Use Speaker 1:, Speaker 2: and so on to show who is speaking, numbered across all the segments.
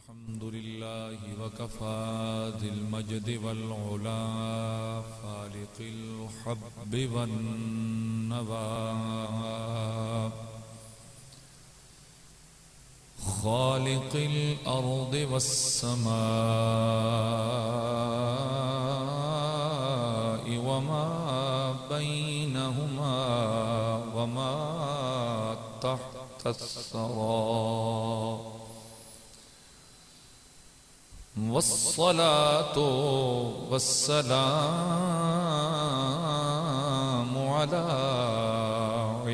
Speaker 1: अल्हम्दुलिल्लाहि वकफ़ा ज़िल मजदि वल उला फ़ालिक़िल हब्बि वन नवा ख़ालिक़िल अर्दि वस समाइ वमा बैनहुमा वमा तहतस सरा वस्सलातु वस्सलामु अला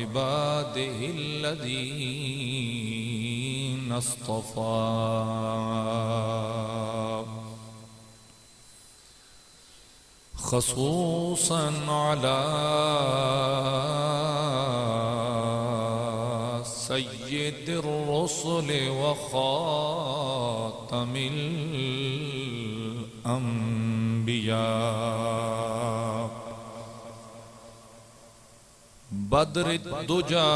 Speaker 1: इबादिहिल्लज़ीना इस्तफ़ा ख़ुसूसन अला सय्यिदिर रुसुलि व ख़ातमिल अंबिया बद्रिद्दुजा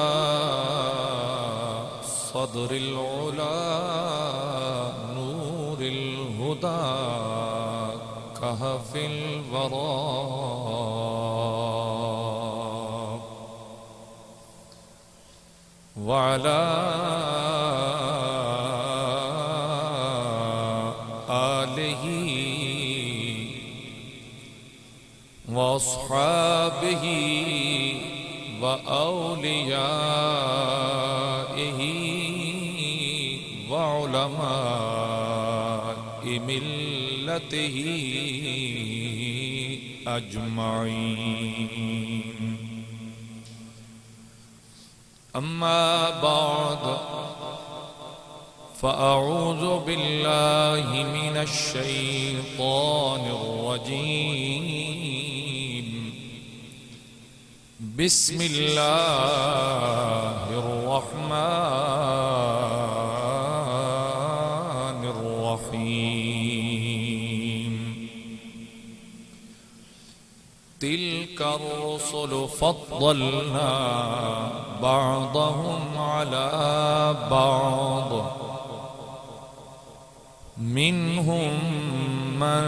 Speaker 1: सदरिल उला नूरिल हुदा कहफिल वरा वअला आलिही व अस्हाबिही व औलियाइही व उलमाइ मिल्लतिही अजमाइन। अम्मा बाद फ़अऊज़ु बिल्लाहि मिनश शैतानिर रजीम। बिस्मिल्लाहिर रहमानिर रहीम। तिल्का रुसुलु फ़द्दलना बअदहुम अला बअद मिनहुम मन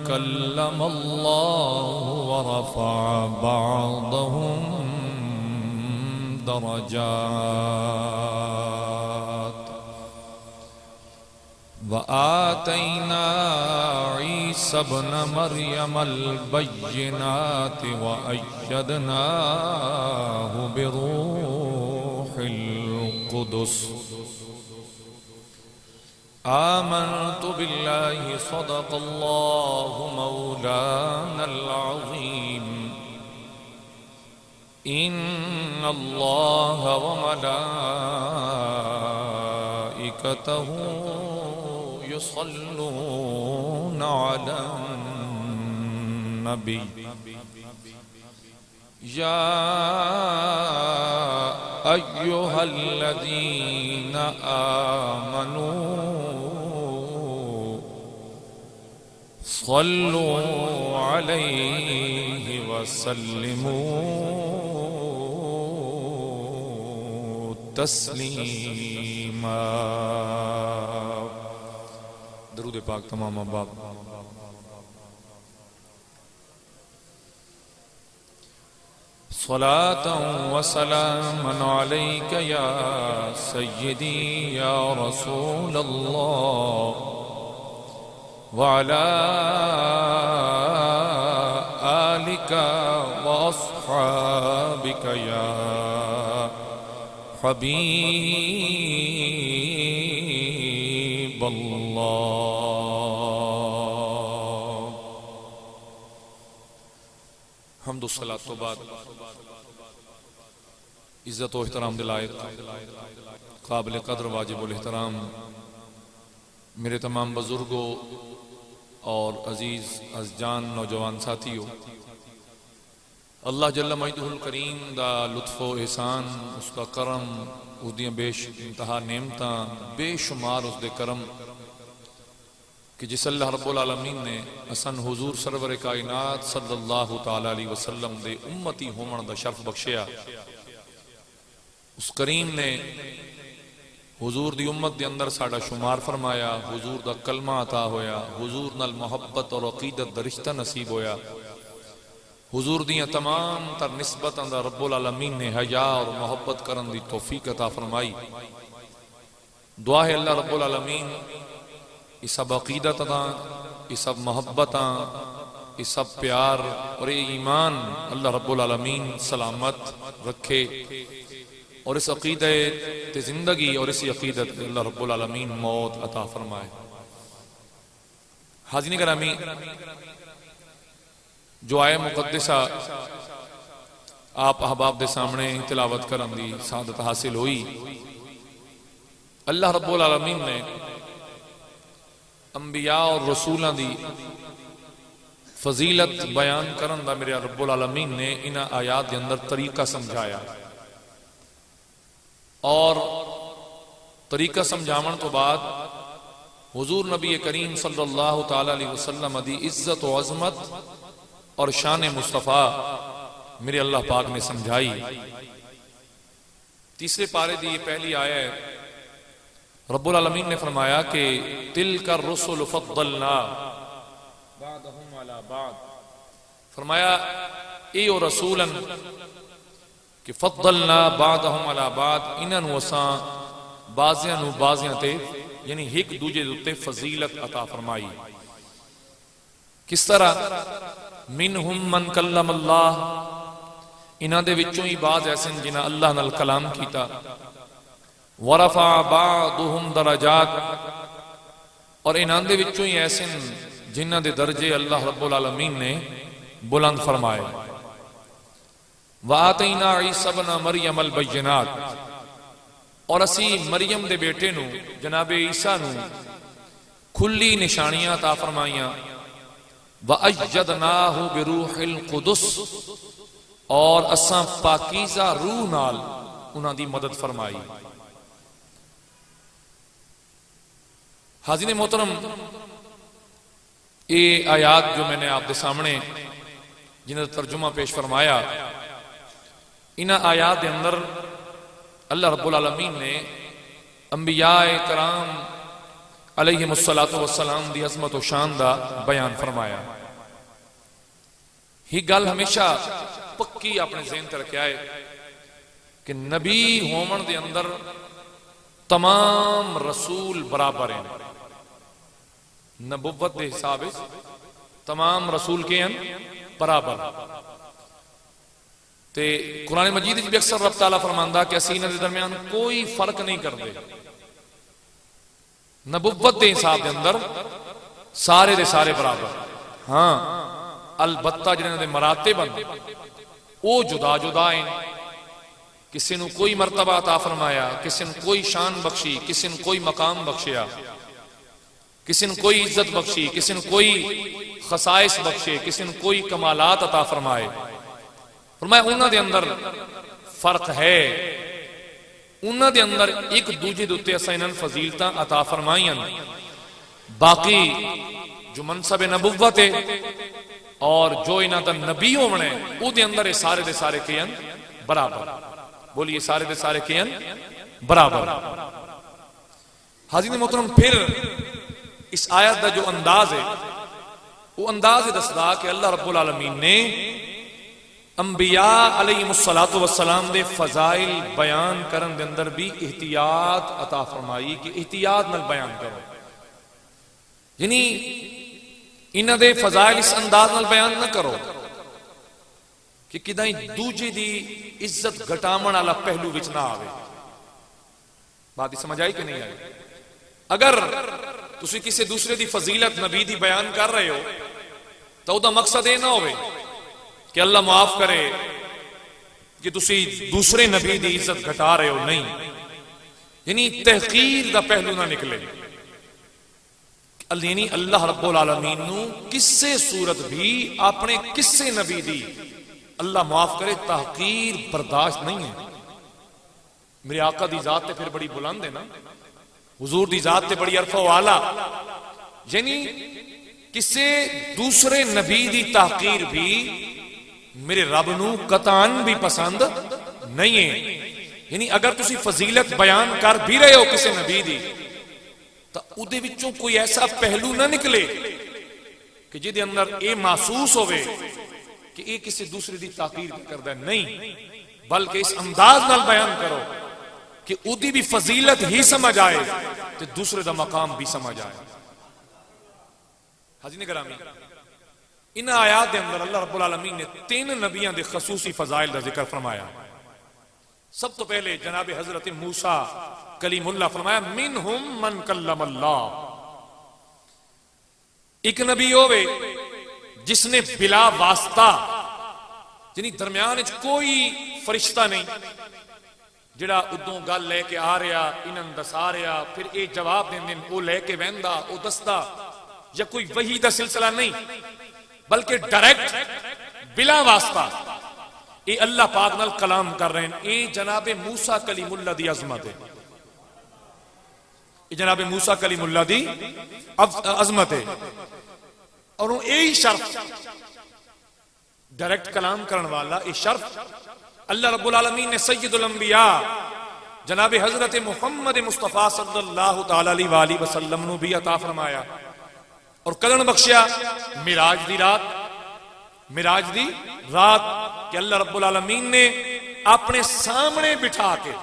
Speaker 1: कल्लमल्लाहु व रफ़अ बअदहुम दरजात व आतैना ईसा इब्न मर्यमल बय्यिनाति व अय्यदनाहु बिरूहिल कुदुस। आमन्तु बिल्लाहि सदक़ल्लाहु मौलानल अज़ीम। इन्नल्लाह व मलाइकतहु युसल्लूना अलन नबी या अय्युहल्लज़ीना आमनू सल्लू अलैहि वसल्लिमू तस्लीमा। दरूद पाक तमाम अहबाब। सलातन व सलामन अलैका या सय्यदी या रसूल अल्लाह व अला आलिका व अस्हाबिका या हबीब अल्लाह। हम्दो सलात तो बाद इज्जत और एहतराम दिलायक काबिल कद्र वाजिबुल एहतराम मेरे तमाम बुजुर्गों और अजीज अज़जान नौजवान साथियों, अल्लाह जल्ल मजदुहुल करीम दा लुत्फ़ो एहसान, उसका करम, उसदियां बेश इंतहा नेमतां, बेशुमार उसदे करम कि जिस अल्लाह रब्बुल आलमीन ने असन हुजूर सरवर कायनात सल्लल्लाहु तआला अलैहि वसल्लम दे उम्मती होमण दा शर्फ बख्शिया, उस करीम ने हुजूर दी उम्मत दे अंदर साडा शुमार फरमाया, हुजूर दा कलमा अता होया, हुजूर नाल मोहब्बत और अकीदत दा रिश्ता नसीब होया, हुजूर दियां तमाम तर निस्बतां दा रब्बुल आलमीन ने हया और मोहब्बत करन दी तौफीक अता फरमाई। दुआ है अल्लाह रब्बुल आलमीन इस सब अकीदत दा, इस सब मोहब्बतां, इस सब प्यार और ये ईमान अल्लाह रब्बुल आलमीन सलामत रखे और इस अकीदे ते जिंदगी और इसी अकीदत अल्लाह रब्बुल आलमीन मौत अता फरमाए। हाज़रीन गिरामी, जो आए मुकद्दसा आप अहबाब दे सामने तिलावत करन दी सादत हासिल हुई, अल्लाह रब्बुल आलमीन ने अंबिया और रसूलां दी फजीलत बयान करन दा मेरे रब्बुल आलमीन ने इन्हां आयात के अंदर तरीका समझाया और तरीका समझावन तो बाद हुजूर नबी करीम सल्लल्लाहु तआला अलैहि वसल्लम दी इज्जत और अजमत और शान मुस्तफा मेरे अल्लाह पाक ने समझाई। तीसरे पारे दी पहली आया है, रब्बुल आलमीन ने फरमाया कि तिलका रुसुल फद्दलना बादहुम अला बाद, फरमाया ए ओ रसूलन कि फद्दलना बादहुम अला बाद, इन्हां असां बाज़ियां नूं बाज़ियां ते यानी एक दूजे दे उत्ते फजीलत अता फरमाई। किस तरह? मिनहुम मन कल्लम अल्लाह, इन्हां दे विचों ही बाज़ ऐसे जिन्हां अल्लाह नाल कलाम कीता, वरफा बादुहुम दरजात, और इन्हां दे विचों ही ऐसे जिन्हां दे दर्जे अल्लाह रब्बुल आलमीन ने बुलंद फरमाए। वातैना ईसा इब्न मरियम अल बय्यिनात, और असी मरियम दे बेटे नू जनाबे ईसा नू खुली निशानियां अता फरमाइयां। वअय्यदनाहु बिरूहिल कुदस, और असां पाकीज़ा रूह नाल उन्हां दी मदद फरमाई। हाज़रीन मोहतरम, ये आयात जो मैंने आपके सामने जिन्हें तर्जुमा पेश फरमाया, इन्हां आयात के अंदर अल्लाह रब्बुल आलमीन ने अंबियाए कराम अलैहिमुस्सलातु वस्सलाम दी अज़मत और शान दा बयान फरमाया। ही गल हमेशा पक्की अपने ज़हन ते रखिया है कि नबी होमन दे अंदर तमाम रसूल बराबर हैं। नबुव्वत दे हिसाब तमाम रसूल के हैं बराबर। ते कुरान मजीद भी अक्सर रब तआला फरमांदा कि असीं इन्हां दे दरमियान कोई फर्क नहीं करते। नबुव्वत के हिसाब के अंदर सारे दे सारे बराबर। हाँ, अलबत्ता जिन्हां दे मरातिब वो जुदा जुदा हैं। किसी नूं कोई मरतबा अता फरमाया, किसी नूं कोई शान बख्शी, किसी नूं कोई मकाम बख्शिया, किसी ने कोई इज्जत बख्शी, किसी ने कोई खसाइस बख्शे, किसी ने कोई कमालात अता फरमाए। फरमाया उन्हां दे अंदर फर्क है, उन्हां दे अंदर एक दूजे दे उत्ते असां इन्हां फजीलतां अता फरमाईयां। बाकी जो मनसब नबुव्वत है और जो इन्हां दा नबी होना है, उहदे अंदर ये सारे दे सारे के बराबर। बोलिए, सारे दे सारे के बराबर। हाज़रीन मोहतरम, फिर इस आयत का जो अंदाज है वो अंदाज दसदा कि अल्लाह रब्बुल आलमीन ने अंबिया अलैहिमुस्सलातु वस्सलाम दे फजाइल बयान करन दे अंदर भी एहतियात अता फरमाई कि एहतियात नाल बयान करो। यानी इन्हां दे फजाइल इस अंदाज नाल बयान न करो कि किदां दूजे दी इज्जत घटावन वाला पहलू विच ना आवे। बात समझ आई कि नहीं आई? अगर तुसी किसी दूसरे दी फजीलत नबी दी बयान कर रहे हो तो उदा मकसद यह ना हो कि अल्लाह माफ करे कि तुसी दूसरे नबी दी इज्जत घटा रहे हो। नहीं, यानी तहकीर दा पहलू ना निकले। यानी अल्लाह रब्बुल आलमीन नू किसी सूरत भी अपने किसी नबी दी अल्लाह माफ करे तहकीर बर्दाश्त नहीं है। मेरे आका दी जात ते फिर बड़ी बुलंद है ना, हुजूर दी जात ते बड़ी अरफा वाला। यानी किसी दूसरे नबी दी तहकीर भी मेरे रब नू कतान भी पसंद नहीं है। यानी अगर तुसी फजीलत बयान कर भी रहे हो किसी नबी दी तो उहदे विचों कोई ऐसा पहलू ना निकले कि जिहदे अंदर ये महसूस होवे कि ये किसी दूसरे की ताकीर करता है, नहीं, बल्कि इस अंदाज नाल बयान करो कि उहदी भी फजीलत ही समझ आए तो दूसरे का मकाम भी समझ आए। हाज़रीन गिरामी, इन आयात के अंदर अल्लाह रब्बुल आलमीन ने 3 नबियों के खसूसी फजाइल का जिक्र फरमाया। सब तो पहले जनाब हजरत मूसा कलीमुल्लाह फरमाया मिनहुम मन कल्लमल्लाह। एक नबी होवे जिसने बिला वास्ता, जिनी दरम्यान कोई फरिश्ता नहीं, जिहड़ा उदों गल लैके आ रहा इन्हां दसा रहा फिर ये जवाब देंदे वो लैके बहंदा वो दसदा, या कोई वही का सिलसिला नहीं, बल्कि डायरेक्ट बिला वास्ता ये अल्लाह पाक नाल कलाम कर रहे हैं। ये जनाबे मूसा कलीमुल्लाह दी अजमत है, ये जनाबे मूसा कलीमुल्लाह दी अजमत है। और यही शर्फ डायरेक्ट कलाम करने वाला ये शर्फ अल्लाह रब्बुल आलमीन ने सय्यदुल अंबिया जनाबे हजरत मुहम्मद मुस्तफा सल्लल्लाहु तआला अलैहि वसल्लम नू भी अता फरमाया और कदन बख्शिया मिराज दी रात। मिराज दी रात कि अल्लाह रब्बुल आलमीन ने अपने सामने बिठा के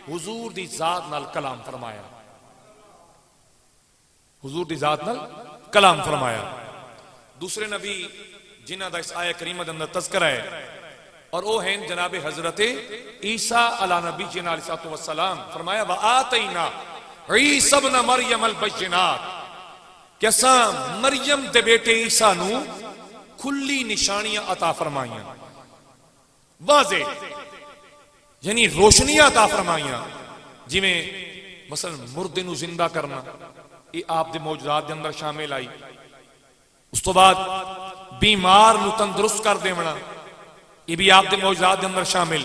Speaker 1: हुजूर दी जात नाल कलाम फरमाया, हुजूर दी जात नाल कलाम फरमाया। दूसरे नबी जिन्हां दा इस आया करीमा दे अंदर तज़किरा है और वो हैं जनाबे हजरत ईसा अला नबी अलैहिस्सलातु वस्सलाम। फरमाया व आतैना ईसा इब्न मरियम अल बय्यिनात, कि असां मरियम दे बेटे ईसा नू खुली निशानियां अता फरमाइयां, वाज़े यानी रोशनियां अता फरमाइयां, जिवें मसलन मुर्दे नू जिंदा करना ये आप दे मौजूदात दे अंदर शामिल आई। उस तो बाद बीमार नू तंदुरुस्त कर देवना ये भी आप दे मौजूदात दे अंदर शामिल।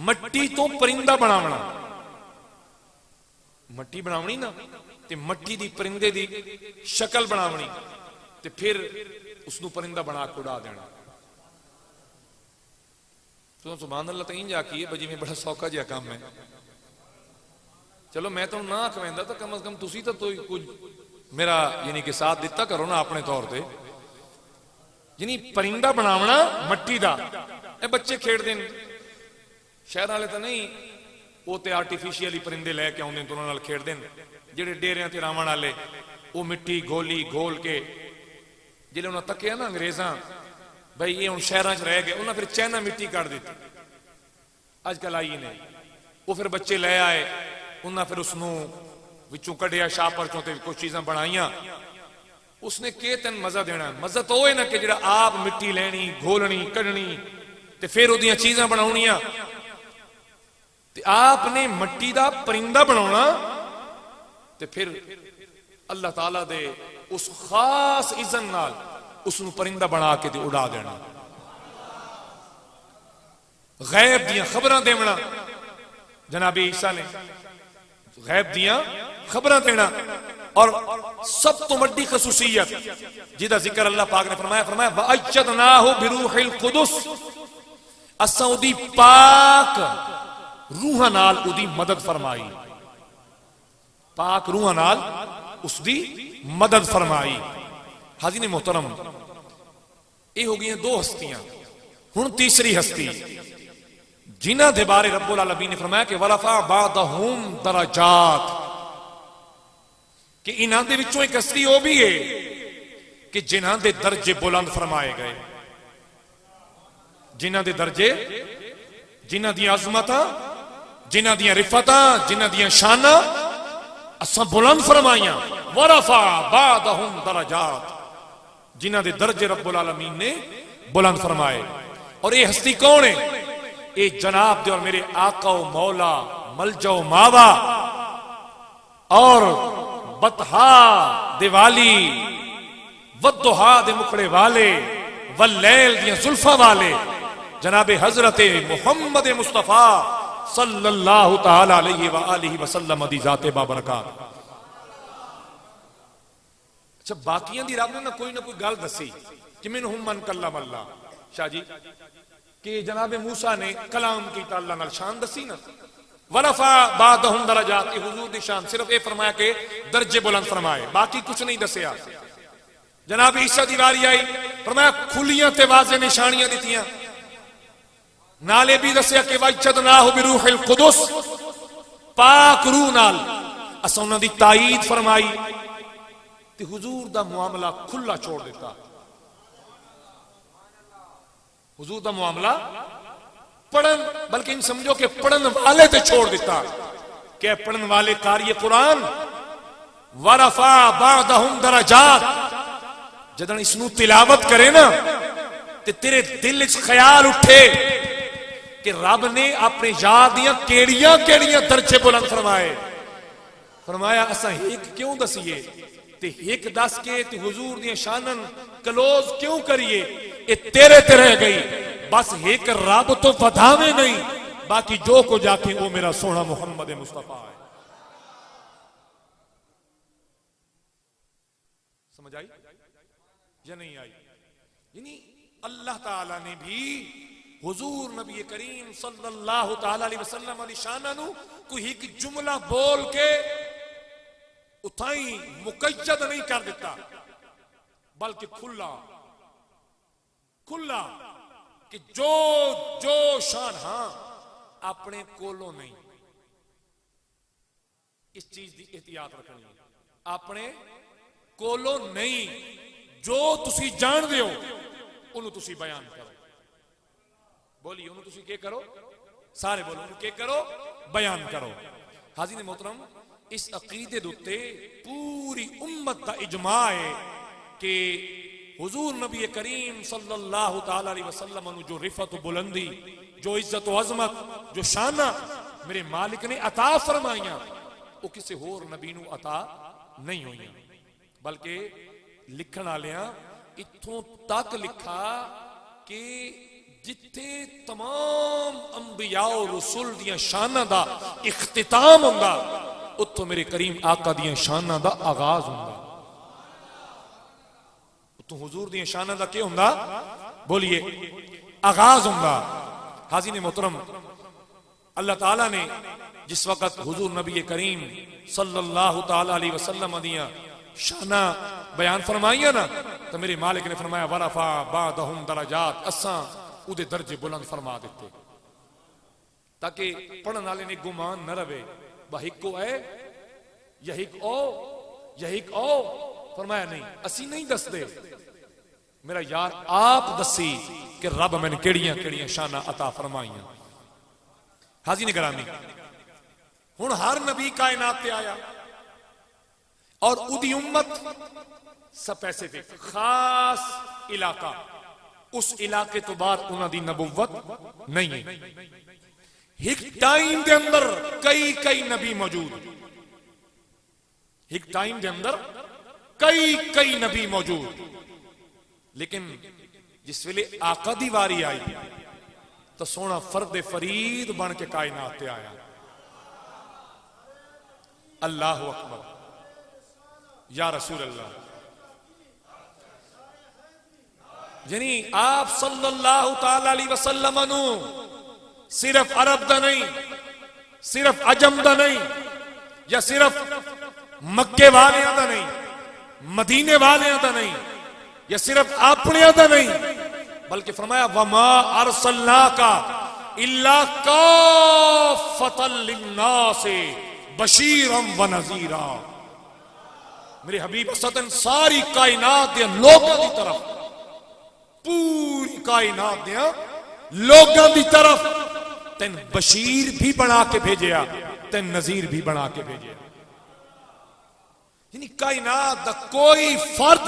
Speaker 1: मट्टी तो परिंदा बनावना, मट्टी बनावनी ना ते मट्टी दी परिंदे दी शक्ल बनावनी ते फिर उसनू परिंदा बना के उड़ा देना। तो सुभान अल्लाह तईं जाकी है बजी में बड़ा सौखा जिहा काम है। चलो मैं तो ना आखवेंदा तो कम से कम तुसी तो कुछ मेरा यानी कि साथ दिता करो ना अपने तौर पर। यानी परिंदा बनावना मट्टी दा ए बच्चे खेडदे ने, शहर वाले तो नहीं, वो तो आर्टिफिशियली परिंदे लैके आउंदे ने, उन्हां नाल खेडदे ने। जेडे डेरियां ते रावण वाले वो मिट्टी गोली घोल के जिहड़े उन्हें तकिया ना अंग्रेजां भाई ये हुण शहरां च रह गए, उन्हें फिर चाइना मिट्टी कढ़ दी अजकल आई ने। वो फिर बच्चे लै आए, उन्हें फिर उसनू विचों कढ़िया शापर चों ते कुछ चीज़ां बनाईयां। उसने के तेन मजा देना? मजा तो है ना कि जिहड़ा आप मिट्टी लैनी घोलनी कढ़नी ते फिर उहदियां चीज़ां बनाउणियां। ते आपने मट्टी दा परिंदा बनाउणा ते फिर अल्लाह ताला दे उस खास इज़्ज़त नाल उसनू परिंदा बना के ते उड़ा देना। गैब दियां खबरां देवना, जनाबे ईसा ने गैब दियां खबरां देना। और सब तो वड्डी खसूसियत जिहदा जिक्र अल्लाह पाक ने फरमाया वअय्यदनाहु बिरूहिल कुदुस, असां उहदी पाक रूह नाल उहदी मदद फरमाई, पाक रूह नाल उसदी मदद फरमाई। हाज़रीन मोहतरम, ये हो गई 2 हस्तियां। हुण तीसरी हस्ती जिन्हां दे बारे रब्बुल आलमीन ने फरमाया कि वरफा बादहुम दरजात, कि इन्हां दे विचों एक हस्ती वो भी है कि जिन्हां दे दर्जे बुलंद फरमाए गए, जिन्हां दे दर्जे, जिन्हां दी अजमतां, जिन्हां दी रिफतां, जिन्हां दी शानां असां बुलंद फरमाइयां। वरफा बादहुम दरजात, जिन्हां दे दर्जे रब्बुल आलमीन ने बुलंद फरमाए। और ये हस्ती कौन है? ये जनाब दे और मेरे आका व मौला मलजो मावा और बतहा दिवाली वद्दुहा दे मुखड़े वाले वल्लैल दियां जुल्फा वाले जनाबे हजरत मुहम्मद मुस्तफा सल्लल्लाहु तआला अलैहि व आलिहि वसल्लम दी जाते बाबरकात। अच्छा, बाकियां दी रब ने ना कोई गल दसी कि मिनहुम मन कल्लम अल्लाह। शाह जी कि जनाब मूसा ने कलाम की अल्लाह नाल शान दसी ना, वरफा बादहुम दरजात, हुजूर दी शान सिर्फ ये फरमाया कि दर्जे बुलंद फरमाए, बाकी कुछ नहीं दसिया। जनाब ईसा दी वारी आई, फरमाया खुलियां ते वाज़े निशानियां दित्तियां, नाले भी दसिया कि वजदनाहु बिरूहिल कुदुस, पाक रूह नाल असां उन्हां दी ताईद फरमाई ते हुजूर दा मामला खुला छोड़ दिता। हुजूर दा मामला पढ़न, बल्कि इन समझो कि पढ़न वाले ते छोड़ दिता। क्या पढ़न वाले कारी कुरान, वरफा बादहुम दरजात, जदन इसनू तिलावत करे ना ते तेरे दिल च ख्याल उठे कि रब ने अपने यार दियां केड़ियां केड़ियां दर्जे बुलंद फरमाए। फरमाया असा एक क्यों दसीए ते एक दस के ते हुजूर दियां शानन क्लोज क्यों करिए, ये तेरे ते रह गई। बस एक रब तो वधावे नहीं, बाकी जो को जाके वो मेरा सोना मुहम्मद मुस्तफा है। समझ आई या नहीं आई? यानी अल्लाह ताला ने भी हुजूर नबी करीम सल्लल्लाहु ताला अलैहि वसल्लम अली शाननु कोई एक जुमला बोल के उठाई मुकय्यद नहीं कर देता, बल्कि खुला खुला कि जो जो शान, हां अपने कोलों नहीं, इस चीज की एहतियात रखनी है, अपने कोलों नहीं, जो तुसी जान दे हो उन्होंने तुसी बयान करो। बोलिए उन्होंने तुसी क्या करो, सारे बोलो उन्होंने क्या करो, बयान करो। हाज़िर मोहतरम, इस अकीदे दे उत्ते पूरी उम्मत का इजमा है कि हुजूर नबी करीम सल्लल्लाहु ताला अलैहि वसल्लम नु जो रिफत बुलंदी, जो इज्जत व अजमत, जो शाना मेरे मालिक ने अता फरमाइयां, वो किसी होर नबी नू अता नहीं हुई। बल्कि लिखण वालियां इत्थों तक लिखा कि जिथे तमाम अंबिया और रसूल दियां शाना दा इख्तिताम हुंदा, उत्थों मेरे करीम आका दियां शाना दा आगाज हुंदा। उत्थों हुजूर दियां शाना दा क्या हुंदा, बोलिए आगाज हुंदा। हाज़िर मोहतरम, अल्लाह ताला ने जिस वक्त हुजूर नबी करीम सल्लल्लाहु ताला अलैहि वसल्लम दियां शाना बयान फरमाइया ना, तो मेरे मालिक ने फरमाया वरफा बादहुम दरजात, असां उदे दर्जे बुलंद फरमा देते, ताकि पढ़ने वाले ने गुमान न रहे बहिको है यही ओ यही ओ। फरमाया नहीं, असी नहीं दसदे, मेरा यार आप दसी कि रब मैंने केड़ियां केड़ियां शाना अता फरमाइयां। हाज़िर गिरामी, हुण हर नबी कायनात ते आया और उदी उम्मत स्पेसिफिक खास इलाका, उस इलाके तो बाहर उन्हां दी नबुव्वत नहीं है। एक टाइम के अंदर कई कई नबी मौजूद, एक टाइम के अंदर कई कई नबी मौजूद, लेकिन जिस वेले आका दी वारी आई तो सोना फर्द फरीद बन के कायनात ते आया। अल्लाह अकबर, या रसूल अल्लाह। यानी आप सल्लल्लाहु ताला अलैहि वसल्लम नु सिर्फ अरब दा नहीं, सिर्फ अजम दा नहीं, या सिर्फ मक्के वालियां दा नहीं, मदीने वालियां दा नहीं, या सिर्फ अपने दा नहीं, बल्कि फरमाया वमा अरसलनाका इल्ला काफतल लिन्नास बशीरम व नज़ीरा। मेरे हबीब सतन सारी कायनात दे लोगों की तरफ, पूरी कायनात दे लोगों की तरफ तेन बशीर भी बना के भेजा, तेन नजीर भी बना के भेजा। यानी कायनात दा कोई फर्द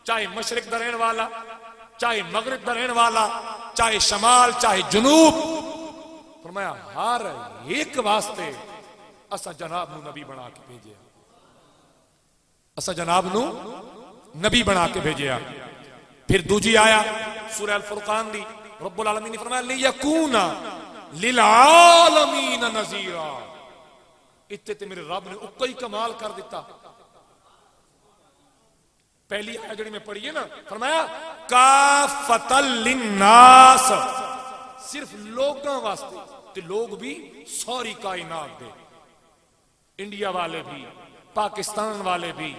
Speaker 1: चाहे मशरिक दा रहने वाला, चाहे मगरिब दा रहने वाला, चाहे शमाल चाहे जनूब, फरमाया हर एक वास्ते असा जनाब नू नबी बना के भेजे, असा जनाब नू नबी बना के भेजे। फिर दूजी आया सूरह अल फुरकान दी, रब्बुल आलमीन ने फरमाया लियकूना लिल आलमीन नज़ीरा। इत्ते ते मेरे रब ने उक्का ही कमाल कर दिता। पहली आयत जी मैं पढ़ी है ना, फरमाया काफतल लिन्नास, सिर्फ लोगों वास्ते, ते लोग भी सारी कायनात दे, इंडिया वाले भी, पाकिस्तान वाले भी,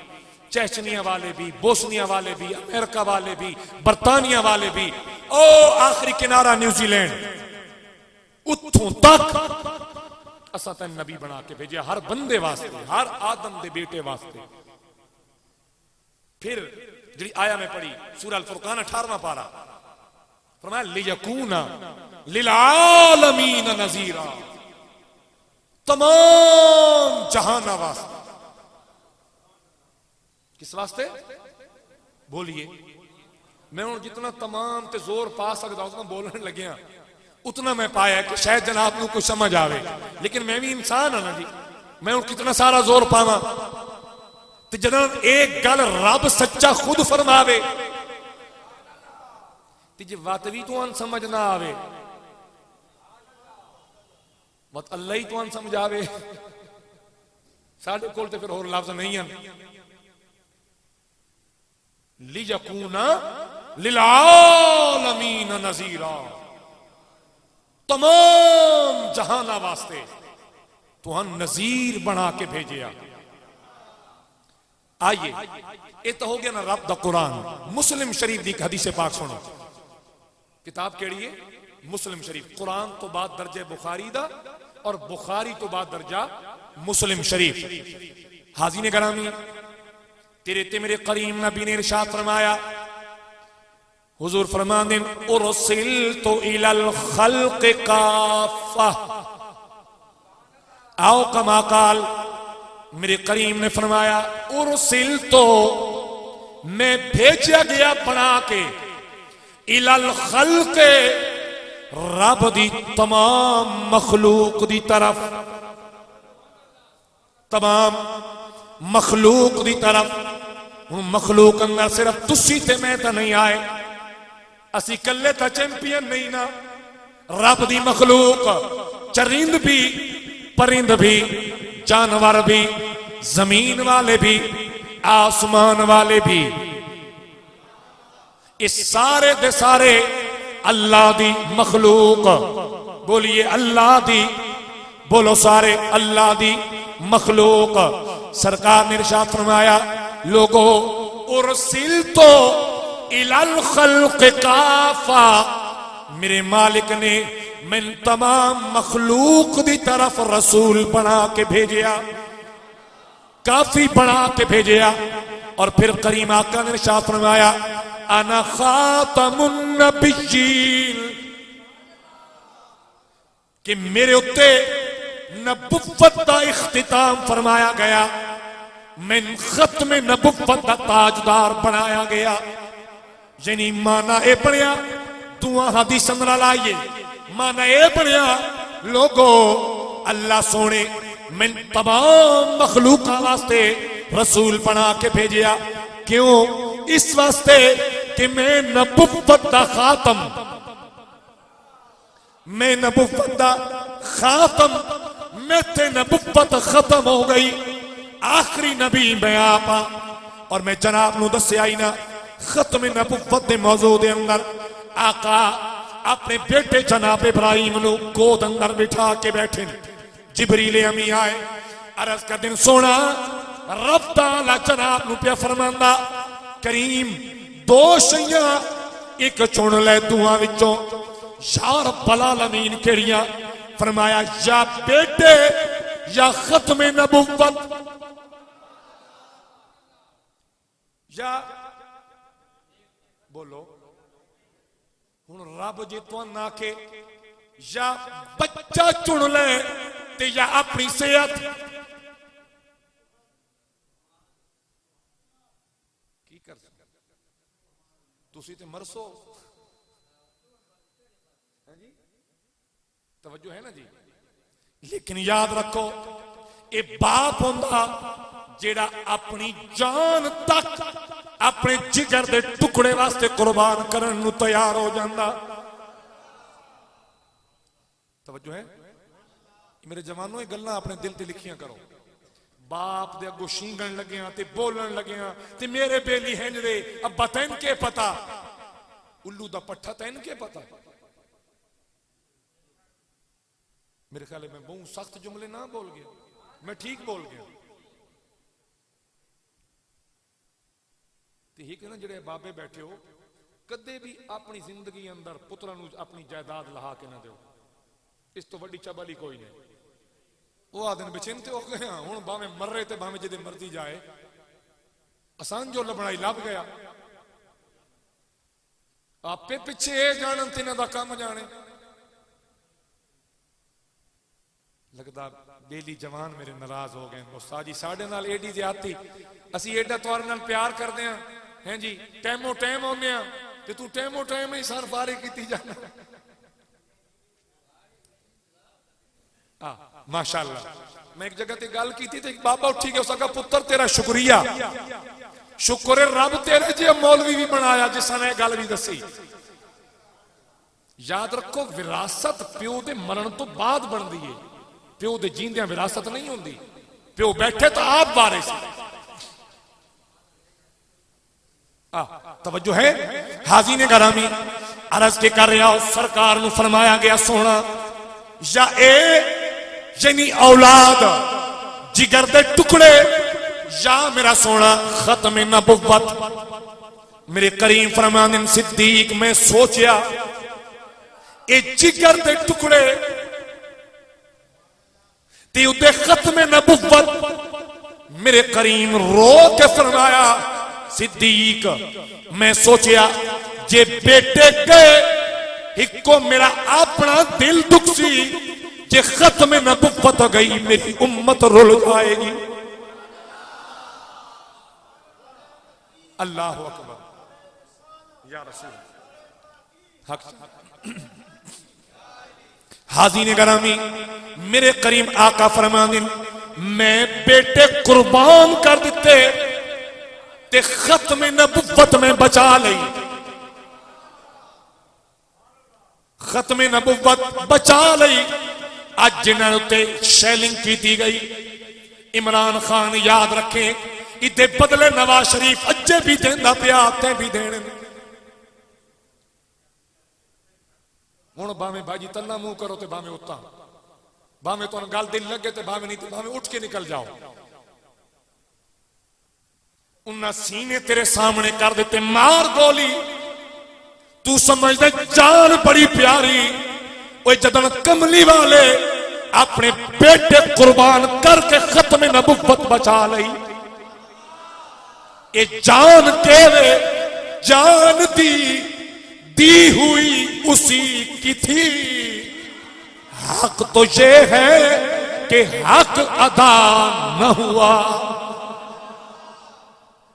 Speaker 1: चेचनिया वाले भी, बोस्निया वाले भी, अमेरिका वाले भी, बरतानिया वाले भी, ओ आखिरी किनारा न्यूजीलैंड, उतों तक असा तेन नबी बना के भेजा, हर बंदे वास्ते, हर आदम दे बेटे वास्ते। फिर जी आया मैं पढ़ी सूरह अल फुरकान 18वां पारा, फरमाया लियकूना लिल आलमीन नज़ीरा, तमाम जहाना वास्ते। किस वास्ते बोलिए? मैं हूं जितना तमाम ते जोर पा सकता उतना बोलने लगे, उतना मैं पाया कि शायद जनाब को कुछ समझ आवे, लेकिन मैं भी इंसान हाँ ना जी, मैं हूं कितना सारा जोर पावा। तो जनाब एक गल रब सच्चा खुद फरमावे, जे वत भी तुहानू समझ ना आवे, वत अल्लाह ही तुहानू समझावे, साडे कोल ते फिर होर लफ्ज नहीं है। लियकूना लिल आलमीन नज़ीरा, तमाम जहाना वास्ते तुहानू नज़ीर बना के भेजिया। आइए ये तो हो गया ना रब दा कुरान। मुस्लिम शरीफ दी हदीस पाक सुनो, किताब केड़ी है? मुस्लिम शरीफ। कुरान तो बाद दर्जे बुखारी दा और बुखारी तो बाद दर्जा मुस्लिम शरीफ। हाजी ने करामी तेरे ते मेरे करीम नबी ने इरशाद फरमाया, हुजूर फरमाते उरसिलतु इलल खल्क़ काफ़ा, आओ कमा काल, मेरे करीम ने फरमाया उरसिलतु, मैं भेजा गया बना के, इलल खल्क़, रब दी तमाम मखलूक दी तरफ, तमाम मखलूक दी तरफ। मखलूक अंदर सिर्फ तुसी ते मैं तो नहीं आए, असी कल्ले तो चैंपियन नहीं ना, रब दी मखलूक, चरिंद भी, परिंद भी, जानवर भी, जमीन वाले भी, आसमान वाले भी, इस सारे दे सारे अल्लाह दी मखलूक। बोलिए अल्लाह दी, बोलो सारे अल्लाह दी मखलूक। सरकार ने इरशाद फरमाया, लोगो उरसिलतु इलल खल्क़ काफ़ा, मेरे मालिक ने मैं तमाम मखलूक दी तरफ रसूल बना के भेजिया, काफी बना के भेजिया। और फिर करीम आका ने इरशाद फरमाया, अना खातमुन नबिय्यीन, कि मेरे उत्ते नबुव्वत दा इख्तिताम फरमाया गया, मैं खत्म नबुव्वत दा ताजदार बनाया गया। यानी माना ए बनया, दुआ हदीस नाल आइए, माना ए बनया लोगो अल्लाह सोने मैं तमाम मखलूका वास्ते रसूल बना के भेजिया। क्यों? इस वास्ते कि मैं नबुव्वत दा खातम, मैं नबुव्वत दा खातम, मैं ते नबुव्वत खत्म हो गई, आखिरी नबी मैं आपा। और मैं जनाब नू दस्या ही ना, खत्म नबुव्वत दे मौजू दे अंदर आका अपने बेटे जनाब इब्राहिम नू गोद अंदर बिठा के बैठे, जिबरील अमी आए, अरज कर दिन सोना रब ताला जनाब नू पे फरमांदा, करीम दो शैयां एक चुन ले दुआ विचों, या रब्बल आलमीन केड़ियां? फरमाया या बेटे या खत्म नबुव्वत, या बोलो हुण रब जे तुहानू आखे या बच्चा चुन ले ते या अपनी सेहत, की कर तुसी ते मरसो। तवज्जो है ना जी? लेकिन याद रखो ये बाप होंदा जेड़ा अपनी जान तक अपने जिगर दे टुकड़े वास्ते कुर्बान करन नू तैयार हो जांदा। तवज्जो है? मेरे जवानों ये गल्लां अपने दिल ते लिखियां करो।
Speaker 2: बाप दे अगों शींगण लग्या ते बोलन लग्या ते मेरे बेली हैं दे अब्बा तैन के पता उल्लू दा पट्ठा तैन के पता। मेरे ख्याल में बहुत सख्त जुमले ना बोल गया, मैं ठीक बोल गया। ठीक है ना, जेडे बाबे बैठे हो कदे भी अपनी जिंदगी अंदर पुत्रा नूं अपनी जायदाद लहा के ना दो, इस तो वड्डी चबली कोई नहीं। वो आदन बेचिंते हो गए हूं भावे मर्रे ते भावे जिदे मर्जी जाए, आसान जो लबनाई लभ गया आपे पिछे ये जानन ते इन्हां दा काम जाने। लगदा बेली जवान मेरे नाराज हो गए, उस्ताद जी साडे नाल एडी ज्यादती, असी एडा तुहाडे नाल प्यार करदे हां हैं जी, टाइमो टाइम आउंदे हां ते तू टाइमो टाइम ही सर फारे कीती जाना। माशाअल्लाह मैं एक जगह ते गल की थी, एक बाबा उठी गया, उसका पुत्र तेरा शुक्रिया, शुक्र है रब तेरे जे मौलवी भी बनाया जिसने गल भी दसी। याद रखो विरासत प्यो दे मरण तो बाद बनती है, प्यो दे जींदे विरासत नहीं होंदी, प्यो बैठे तो आप वारिस। तवज्जो है हाज़ीन गरामी, अर्ज के कर रहा हो सरकार नू फरमाया गया सोना या ए यानी औलाद जिगर दे टुकड़े या मेरा सोना खत्म नबुव्वत। मेरे करीम फरमाने सिद्दीक मैं सोचा ए जिगर दे टुकड़े ते उदे खत्म नबुव्वत। मेरे करीम रो के फरमाया सिद्दीक मैं सोचा जे बेटे गए इको मेरा अपना दिल दुख सी, जे खत्म नबुव्वत गई मेरी उम्मत रुल जाएगी। अल्लाह अकबर या रसूल हक। हाज़ीन गरामी मेरे करीम आका फरमाने मैं बेटे कुर्बान कर दिते ते खत्म नबुव्वत में बचा लई, खत्म नबुव्वत बचा लई। आज जिन्हां उत्ते शैलिंग की गई, इमरान खान याद रखे इदे बदले नवाज शरीफ अजे भी देंदा पिया, ते भी देने। हुण भावें भाजी तन्ना मुंह करो ते भावें उत्ता, भावें तुहानूं गल दिल लगे ते भावें नहीं, भावें उठ के निकल जाओ। उन्हां सीने तेरे सामने कर देते मार गोली, तू समझदे जान बड़ी प्यारी। जदन कमली वाले अपने बेटे कुर्बान करके खत्म नबुव्वत बचा लई, ये जान के वे जान दी हुई उसी की थी। हक तो ये है कि हक अदा न हुआ।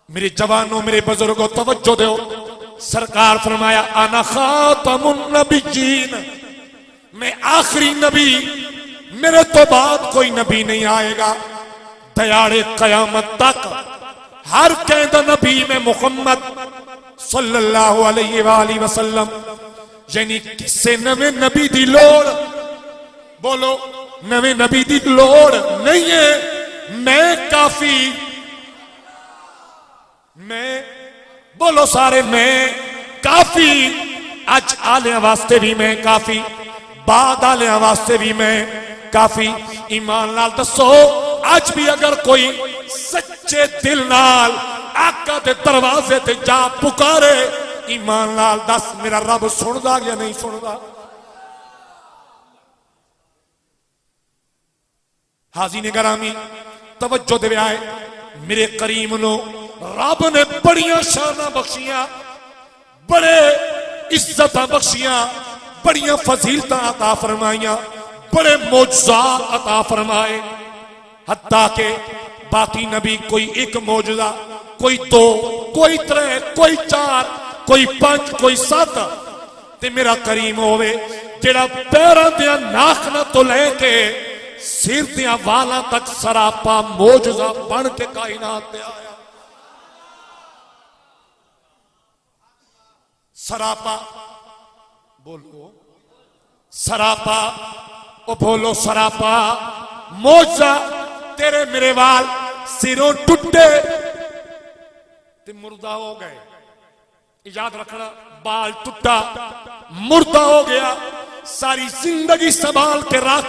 Speaker 2: मेरे जवानों मेरे बुजुर्गों तवज्जो दो, सरकार फरमाया अना खातमुन नबिय्यीन, मैं आखिरी नबी, मेरे तो बाद कोई नबी नहीं आएगा। दयाड़े कयामत तक हर कहदा नबी में मुहम्मद सल्लल्लाहु अलैहि वसल्लम, यानी किसे नवे नबी दी लोड़, बोलो नवे नबी दी लोड़ नहीं है। मैं काफी, मैं बोलो सारे मैं काफी, आज आलिया वास्ते भी मैं काफी, बाद आलिया वास्ते भी मैं काफी। ईमान नाल दसो आज भी अगर कोई सच्चे दिल नाल आका दे दरवाजे ते जा पुकारे, ईमान नाल दस मेरा रब सुनदा या नहीं सुनदा। हाज़ीन गरामी तवज्जो दे आए, मेरे करीम नो रब ने बड़िया शाना बख्शियां, बड़े इज्जत बख्शियां, बड़िया फजीलत अता फरमाइया, बड़े मौजज़ात अता फरमाए। हत्ता के बाकी नबी कोई एक मौजज़ा, कोई दो, कोई त्रै, कोई चार, कोई पांच, कोई सात, ते मेरा करीम होवे जेड़ा पैरां दियां नाखना तो लेके सिर दियां वालां तक सरापा मौजज़ा बन के कायनात पे आया। सरापा बोलो, सरापा ओ बोलो, सरापा मौजज़ा तेरे मेरे वाल सिरों टुटे ते मुर्दा हो गए। याद रखना, बाल टूटा मुर्दा हो गया, सारी जिंदगी संभाल के रख,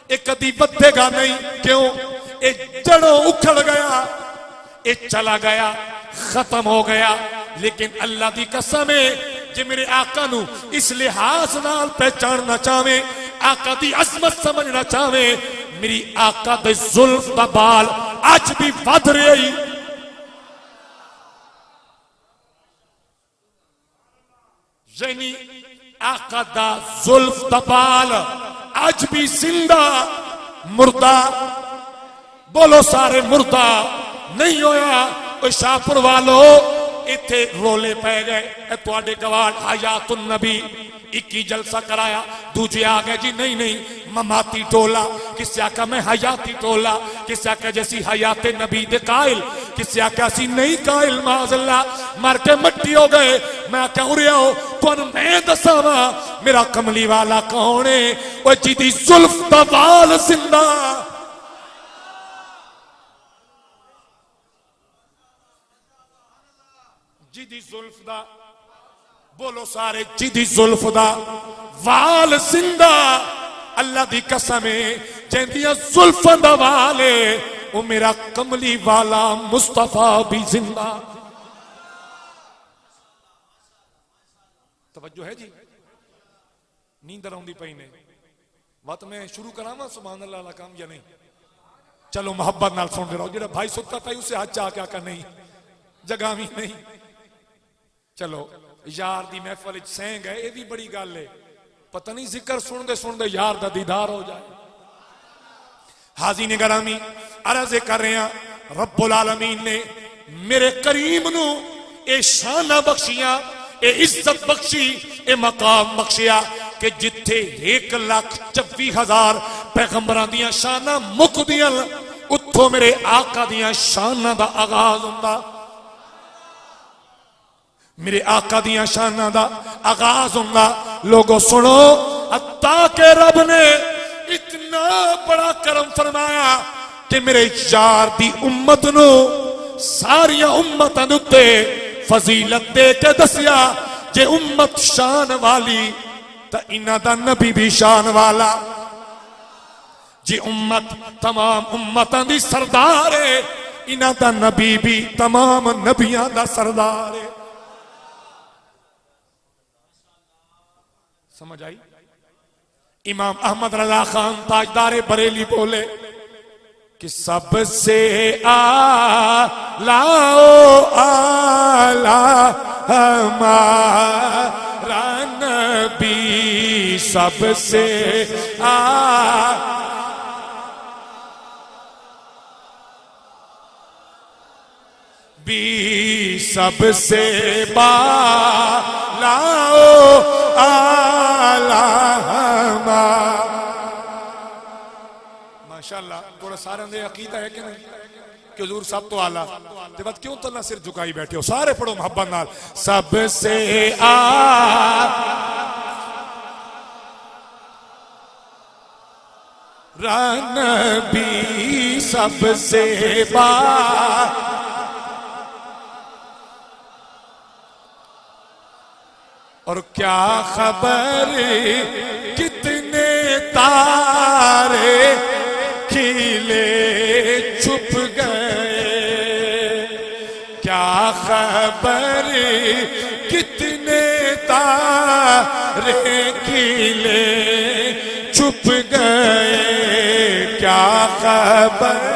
Speaker 2: एक कदी बदेगा नहीं। क्यों? ये जड़ों उखड़ गया, ये चला गया, खत्म हो गया। लेकिन अल्लाह दी कसम है, जे मेरे आका नू इस लिहाज नाल पहचानना चाहे, आका दी अजमत समझना चाहे, मेरी आका दे जुल्फ दा बाल अज भी वध रही। यानी आका दा जुल्फ दा बाल अज भी जिंदा, मुर्दा बोलो सारे मुर्दा नहीं होया। शाहपुर वालो इथे रोले पै गए, तुहाडे गवाह हयातुन नबी 21 जलसा कराया, दूजे आ गए जी नहीं नहीं ममाती टोला, किसी आका मैं हयाती टोला, किसी आका जैसी हयाते नबी दे कायल, किसी आका सी नहीं कायल, माज़अल्लाह मर के मट्टी हो गए। मैं आका उरे आओ तुहानू मैं दसावा मेरा कमली वाला कौन है, ओ जिदी जुल्फ दा बाल जिंदा। जिदी जुल्फ दा बोलो सारे, जिदी जुल्फ दा वाल जिंदा। अल्लाह दी कसम है, जिंदियां जुल्फां दा वाल है, वो मेरा कमली वाला मुस्तफा भी जिंदा। तवज्जो है जी, नींदर आउंदी पई ने। वत मैं शुरू करावा सुभान अल्लाह वाला काम या नहीं? चलो मोहब्बत नाल सुनते रहो। जेड़ा भाई सुता पाई उसे हाथ चा के नहीं जगह भी नहीं। चलो यार दी महफिल सह गए, ये भी बड़ी गल है। पता नहीं जिक्र सुनते सुनते यार दा दीदार हो जाए। हाजी ने गरामी अर्ज कर रहे हैं, रब्बुल आलमीन ने मेरे करीम नू ए शाना बख्शियां, ए इज्जत बख्शी, ए मकाम बख्शिया कि जिथे 1,24,000 पैगंबरां दियां शाना मुकदियां, उत्थों मेरे आका दियां शाना दा आगाज हुंदा। मेरे आका दियां शाना दा आगाज होगा। लोगों सुनो, अत्ता के रब ने इतना बड़ा करम फरमाया कि मेरे यार दी उम्मत नू सारिया उम्मतां दे उत्ते फजीलत दे के दसिया, जे उम्मत शान वाली तो इन्हां दा नबी भी शान वाला। जे उम्मत तमाम उम्मतां दी सरदार है, इन्हां दा नबी भी तमाम नबियां दा सरदार है। समझ आई? इमाम अहमद रजा खान ताजदार बरेली बोले कि सबसे आला आला हमारा नबी, सबसे सबसे बालाओ आला माशाअल्लाह। थोड़ा सारे दे अकीदा है कि नहीं कि हुजूर सब तो आला, ते बाद क्यों तला सिर झुकाई बैठे हो? सारे पढ़ो मोहब्बत नाल, सबसे नबी, सबसे और क्या खबर कितने तारे खिले छुप गए, क्या खबर कितने तारे खिले छुप गए, क्या खबर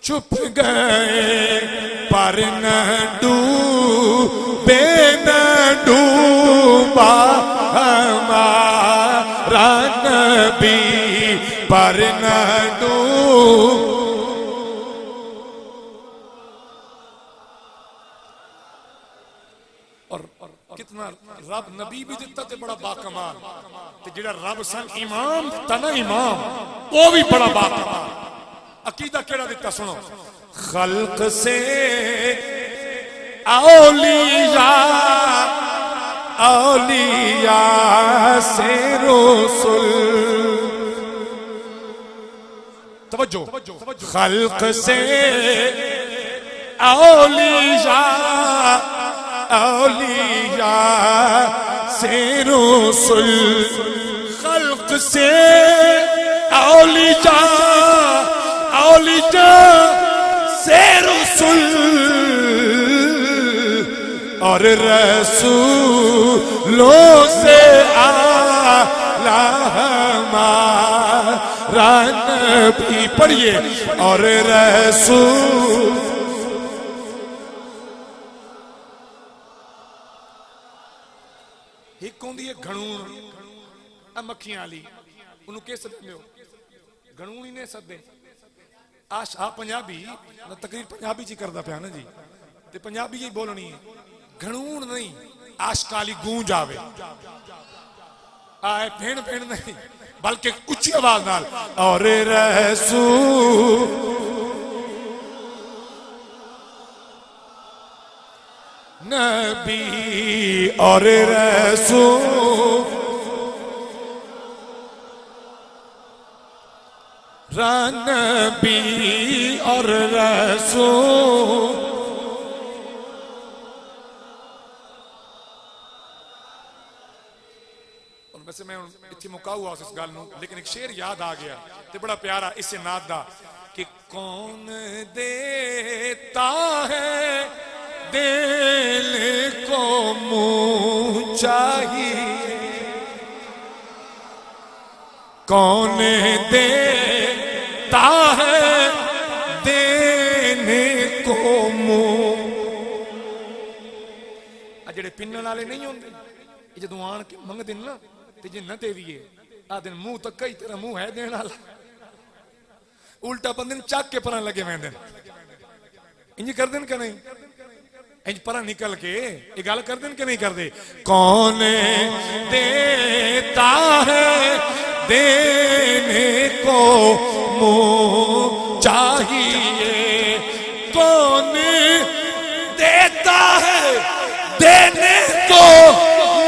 Speaker 2: छुप गए, पर न डूबे न डूबा हमारा नबी, पर न डूब। और कितना रब नबी भी दिता ते बड़ा बाकमाल, ते जेड़ा रब सन इमाम ता ना इमाम, वो भी बड़ा बाकमाल। अकीदा केड़ा दिता सुनो, खल्क से औलिया, औलिया से रसूल, तवज्जो, खल्क से औलिया, औलिया से रसूल, खल्क से औलिया, औलिया से रसूल और रसूलों से आला हमारा नबी। पढ़िए और रसूल। एक होंदी है घणून मक्खियां वाली, उन्होंने किस सदे हो? घणून ही ने सदे। आ पंजाबी तकरीर पंजाबी च करदा पिया ना जी, ते पंजाबी ही बोलनी है, घणून नहीं आशकाली गूंज आवे, आए भेण भेण नहीं बल्कि उच्ची आवाज नाल और रसूल नबी और रसूल नबी और रसूल। वैसे मैं इतनी मुका हुआ इस गल नूं, लेकिन एक शेर याद आ गया ते बड़ा प्यारा इससे नाद दा कि कौन देता है दिल को मुँह चाहिए, कौन देता है देने को मुँह। जेड़े पिन्नण वाले नहीं होंदे, जदों आण के मंगदे ना ते जे न देवीए आ दिन मुंह तक ही तेरा मुंह है देने वाला, उल्टा बंदे चक के परां लगे वेंदे इंज कर देन कि नहीं, इंज परां निकल के ये गल कर देन कि नहीं करदे। कौन देता है देने को मुंह चाहिए, कौन देता है देने को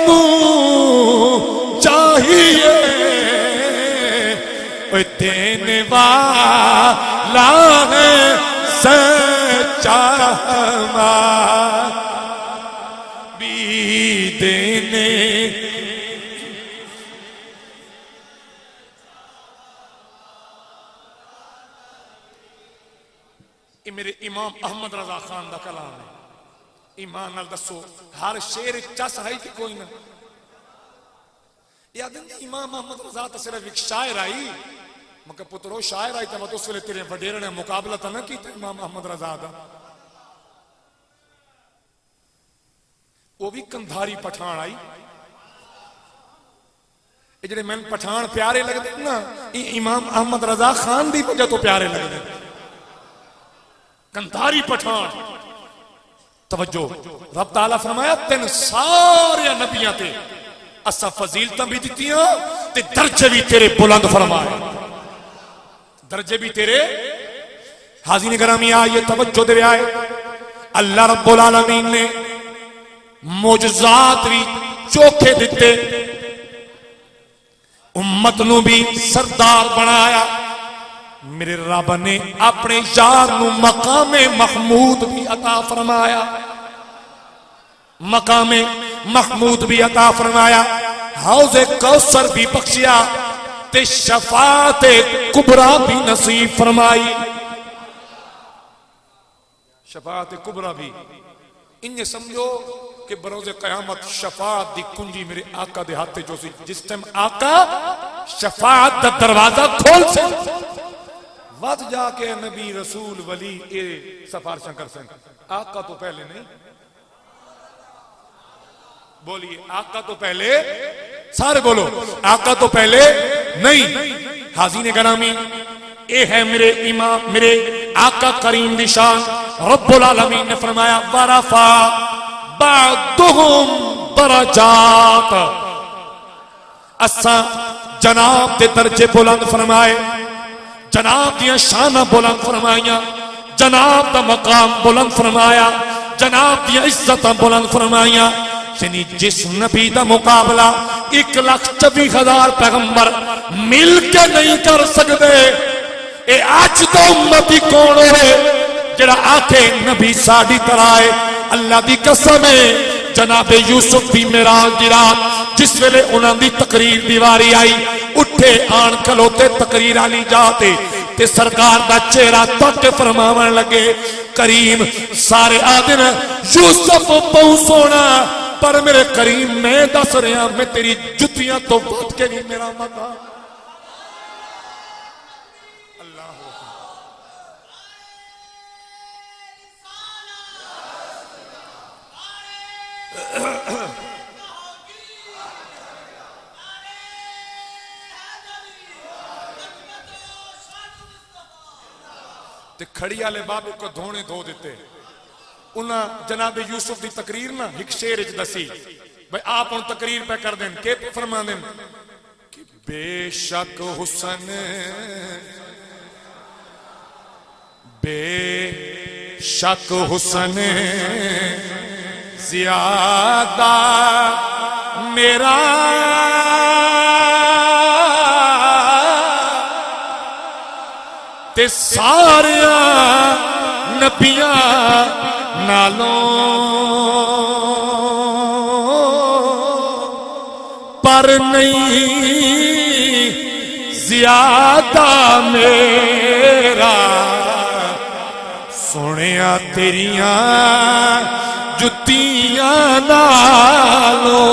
Speaker 2: मुंह चाहिए, देने वाला है सच्चा भी देने। ये मेरे इमाम अहमद रजा खान का कलाम है। ईमान नाल दसो हर शेर चस है कि कोई ना? याद नहीं इमाम अहमद रजा तो सिर्फ एक शायर आई, मगर पुत्रो शायर आई तो उस वेले तेरे वडेरे ने मुकाबला तो ना किया इमाम अहमद रजा का, वो भी कंधारी पठान आई। जेडे मैंने पठान प्यारे लगते ना, इमाम अहमद रजा खान की वजह तो प्यारे लगते। कंधारी पठान तवज्जो, रब ताला फरमाया तेन सारे नबियां ते असा फजीलतां भी दित्तियां ते दर्जे भी तेरे बुलंद फरमाए, दर्जे भी तेरे। हाज़रीन गिरामी आइए तवज्जो दे आए, अल्लाह रब्बुल आलमीन ने मोजज़ात भी चोखे दिते, उम्मत नू भी सरदार बनाया। मेरे रब ने अपने यार नू मकामे महमूद भी अता फरमाया, मकामे महमूद भी अता फरमाया। हौज़े कौसर भी बख्शिया ते शफाअत कुबरा भी नसीब फरमाई। शफाअत कुबरा भी इन्हें समझो कि बरोज़े क़यामत शफाअत दी कुंजी मेरे आका दे हाथ जो सी, जिस टाइम आका शफाअत दा दरवाजा खोल से वत जाके नबी रसूल वली ए सिफारिशां कर सन। आका तो पहले नहीं, बोलिए आका तो पहले, सारे बोलो आका तो पहले नहीं। हाज़रीन गिरामी ए है मेरे इमाम मेरे आका करीम दी शान। रब्बुल आलमीन ने फरमाया वरफा बादुहुम दरजात, असा जनाब दे दर्जे बुलंद फरमाए, जनाब दियां शाना बुलंद फरमाइया, जनाब दा मकाम बुलंद फरमाया, जनाब दियां इज्जतां बुलंद फरमाइया। यानी जिस नबी दा मुकाबला 1,24,000 पैगंबर मिल के नहीं कर सकते, ए आज तो उम्मती कौन होवे जरा आखे नबी साडी तरह है। अल्लाह दी कसम है जनाबे यूसुफ दी मेराज दी रात जिस वेले उन्हां दी तकरीर दी वारी आई उठे आन खलोते तकरीर वाली जाते ते सरकार दा चेहरा तक फरमावन लगे करीम सारे आदिन यूसुफ बहुत सोना पर मेरे करीम मैं दस रहा मैं तेरी जुतियां तो बच के नहीं मेरा मकान। ते खड़ी वाले बाबे को धोने धो दिते। उन्हें जनाब यूसुफ की तकरीर ना एक शेर च दसी भाई आप हम तकरीर पे कर दें के फरमा दें कि बेशक हुसन बेशक हुसन ज्यादा मेरा ते सारिया नबियां नालों पर नहीं ज्यादा मेरा सुनिया तेरिया जुतियां नालों।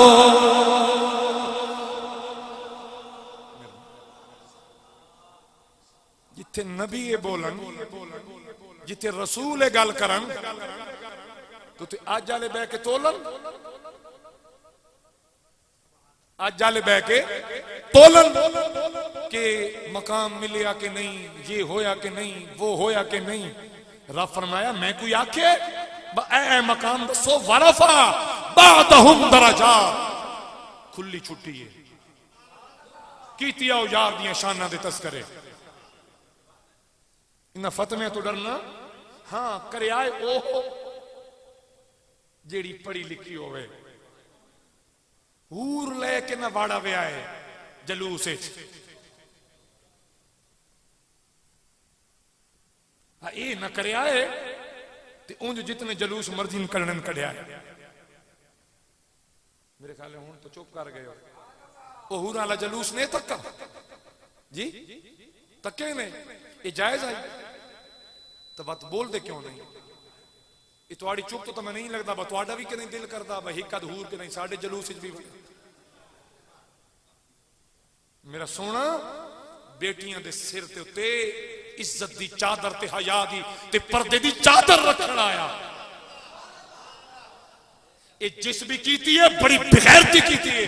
Speaker 2: जिथे नबी बोलन जिथे रसूल गल करन तो अज वाले बह के तोलन अज वाले बह के तोलन के मकाम मिलिया कि नहीं ये होया कि नहीं वो होया कि नहीं। रब फरमाया मैं कोई आखे ए मकाम दसो वरफा बादहुम दरजा खुली छुट्टी है कीतिया यार दियां शाना दे तस्करे इन्हां फतमे तो डरना हाँ करे आए ओह जेड़ी पढ़ी लिखी होवे हूर लेके ना वाड़ा वे आए जलूस ये न करे आए ते उंज जितने जलूस मर्जी करने कढ़िया मेरे ख्याल हूं तो चुप कर गए हो हूर वाला जलूस ने तक्का जी तक्के ने ये जायज आई तो बात बोल दे क्यों नहीं ये थोड़ी चुप तो मैं नहीं लगता थोड़ा भी कि नहीं दिल करता भाई एक अध हूर के नहीं साढ़े जलूस भी मेरा सोना बेटियां दे सिर ते उत्ते इज्जत दी चादर ते हया दी ते पर्दे दी चादर रखण आया ये जिस भी कीती है बड़ी बेगैरती कीती है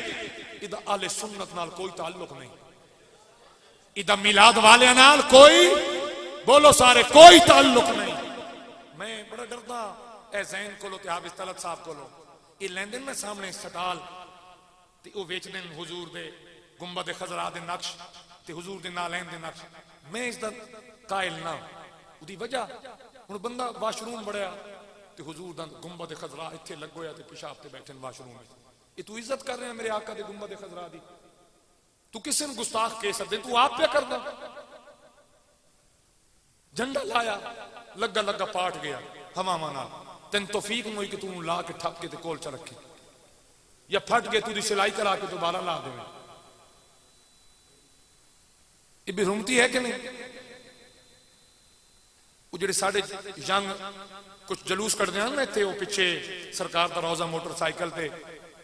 Speaker 2: इदा आले सुन्नत नाल कोई ताल्लुक नहीं इदा मिलाद वाले नाल कोई बोलो सारे कोई ताल्लुक नहीं। मैं बड़ा डरदा ए जैन कोलो ते हाफिज तलत साहब कोलो ये लेंदे मैं सामने सटाल ते ओ बेचदे हुजूर दे गुंबद खजरा दे नक्श ते हुजूर दे नालैन दे नक्श मैं इसदा कायल ना उदी वजह हुण बंदा वाशरूम बड़या ते हुजूर दा गुंबद खजरा इत्थे लगोया ते पेशाब ते बैठे वाशरूम ये तू इज्जत कर रहे हैं मेरे आका दे गुंबद खजरा दी तू किसे ने गुस्ताख कह सकदे तू आप पे करदा झंडा लाया लगा लगा पाट गया हवावां नाल तेन तौफीक नहीं कि तू ला के ठप के ते कोल च रखे या फट गए तू सिलाई करा के दोबारा ला दे ये बेरुमती है कि नहीं। वो जेडे साडे यंग कुछ जलूस कटदे हैं ना इत्थे वो पिछे सरकार दा रोजा मोटरसाइकिल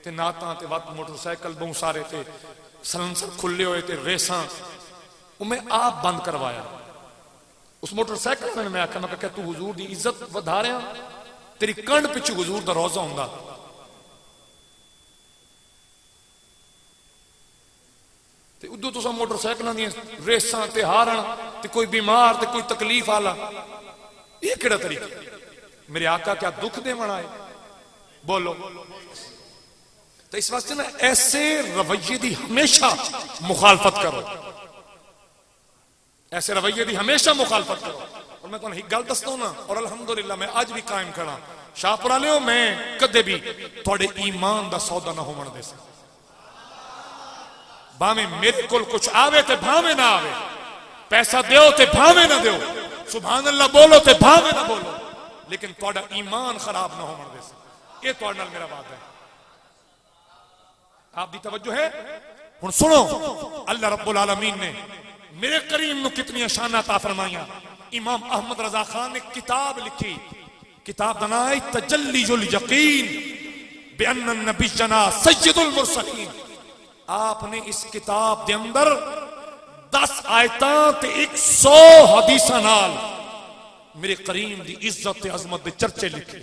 Speaker 2: ते नातां ते वत मोटरसाइकिल बहुत सारे थे सलंसर खुले हुए थे रेसां वो मैं आप बंद करवाया उस मोटरसाइकिल में मैं आख्या मैं क्या तू हुजूर दी इज्जत वधा रहा तेरी कंड पिछू हुजूर दा रोजा हुंदा ते उदों तुसां मोटरसाइकिलां दी रेसां ते हारण ते कोई बीमार ते कोई तकलीफ आला ये केड़ा तरीका मेरे आका क्या दुख देवण आए बोलो। तो इस वास्ते ना ऐसे रवैये दी हमेशा मुखालफत करो ऐसे रवैये दी हमेशा मुखालफत करो। और मैं तुहानू एक गल दसदा ना और अल्हम्दुलिल्लाह मैं आज भी कायम खड़ा शाहपुरा लियो मैं कदे भी थोड़े ईमान दा सौदा ना होवण दे भावे मेरे कोल कुछ आवे ते भावे ना आवे पैसा दो ते भावे ना दो, सुभान अल्लाह बोलो ते भावे ना बोलो, लेकिन तुहाडा ईमान खराब ना होने दे। ये तुहाडे नाल मेरा वादा है। आप दी तवज्जो है? हुण सुनो, अल्लाह रब्बुल आलमीन ने मेरे करीम नूं कितनी शाना अता फरमाइयां। इमाम अहमद रजा खान ने किताब लिखी, किताब दा नाम है तजल्लीजुल यकीन बिअन्न नबियना सय्यदुल मुरसलीन। आपने इस किताब के अंदर 10 आयतां ते 100 हदीसां नाल मेरे करीम दी इज्जत ते अजमत दे चर्चे लिखे।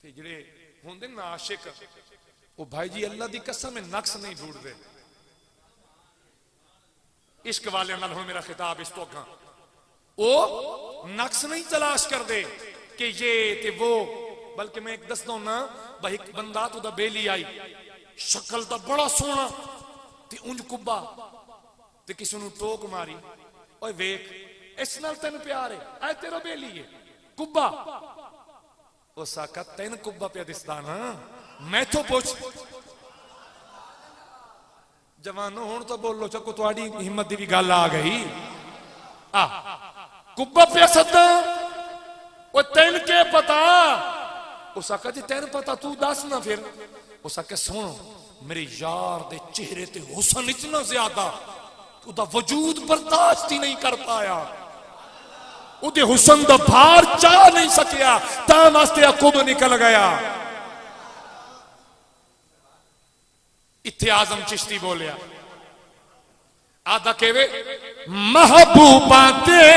Speaker 2: ते जिहड़े हुंदे ना आशिक, वो भाई जी अल्लाह दी कसम में नक्स नहीं ढूंढते। इश्क वाले नाल हुण मेरा खिताब इस तो अगा, वो नक्स नहीं तलाश करते कि ये ते वो, बल्कि मैं एक दसदा ना भाई, एक बंदा तो दा बेली आई, शक्ल तो बड़ा सोहना ते उंज कुब्बा, ते किसी नूं टोक मारी, ओए वेख इस नाल तेन प्यार है, ऐ तेरा बेली है कुब्बा। उस आका तेन कुब्बा पे दिसदा ना, मैं तो पूछ जवानो हुण तो बोलो, चको तुहाडी हिम्मत दी भी गल आ गई। आ कुब्बा पे सदा, ओ तेन के पता? उस आका जी तेन पता, तू दस ना। फिर उस आके सुनो, मेरे यार दे चेहरे ते हुसन इतना ज्यादा, उदा वजूद बर्दाश्त ही नहीं कर पाया, उदे हुसन दा भार चाह नहीं सकिया, ता वास्ते अकुब निकल गया। इत्थे आजम चिश्ती बोलिया, आदा केवे महबूबा दे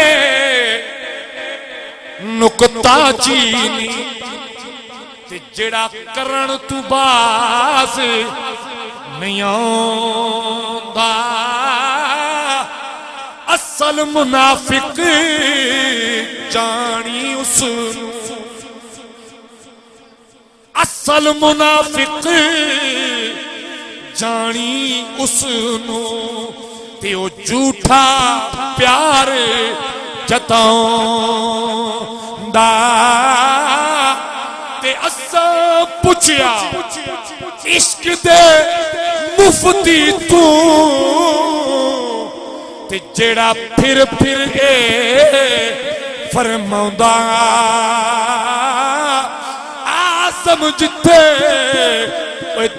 Speaker 2: नुकता चीनी, ते जेड़ा करण तू बास नहीं आंदा, असल मुनाफिक जानी उस, असल मुनाफिक जानी उसनू, ते ओ झूठा प्यार जताउंदा। ते असा पुछया इश्क दे मुफ्ती तू, ते जेड़ा फिर ए फरमाउंदा, आज़म जिथे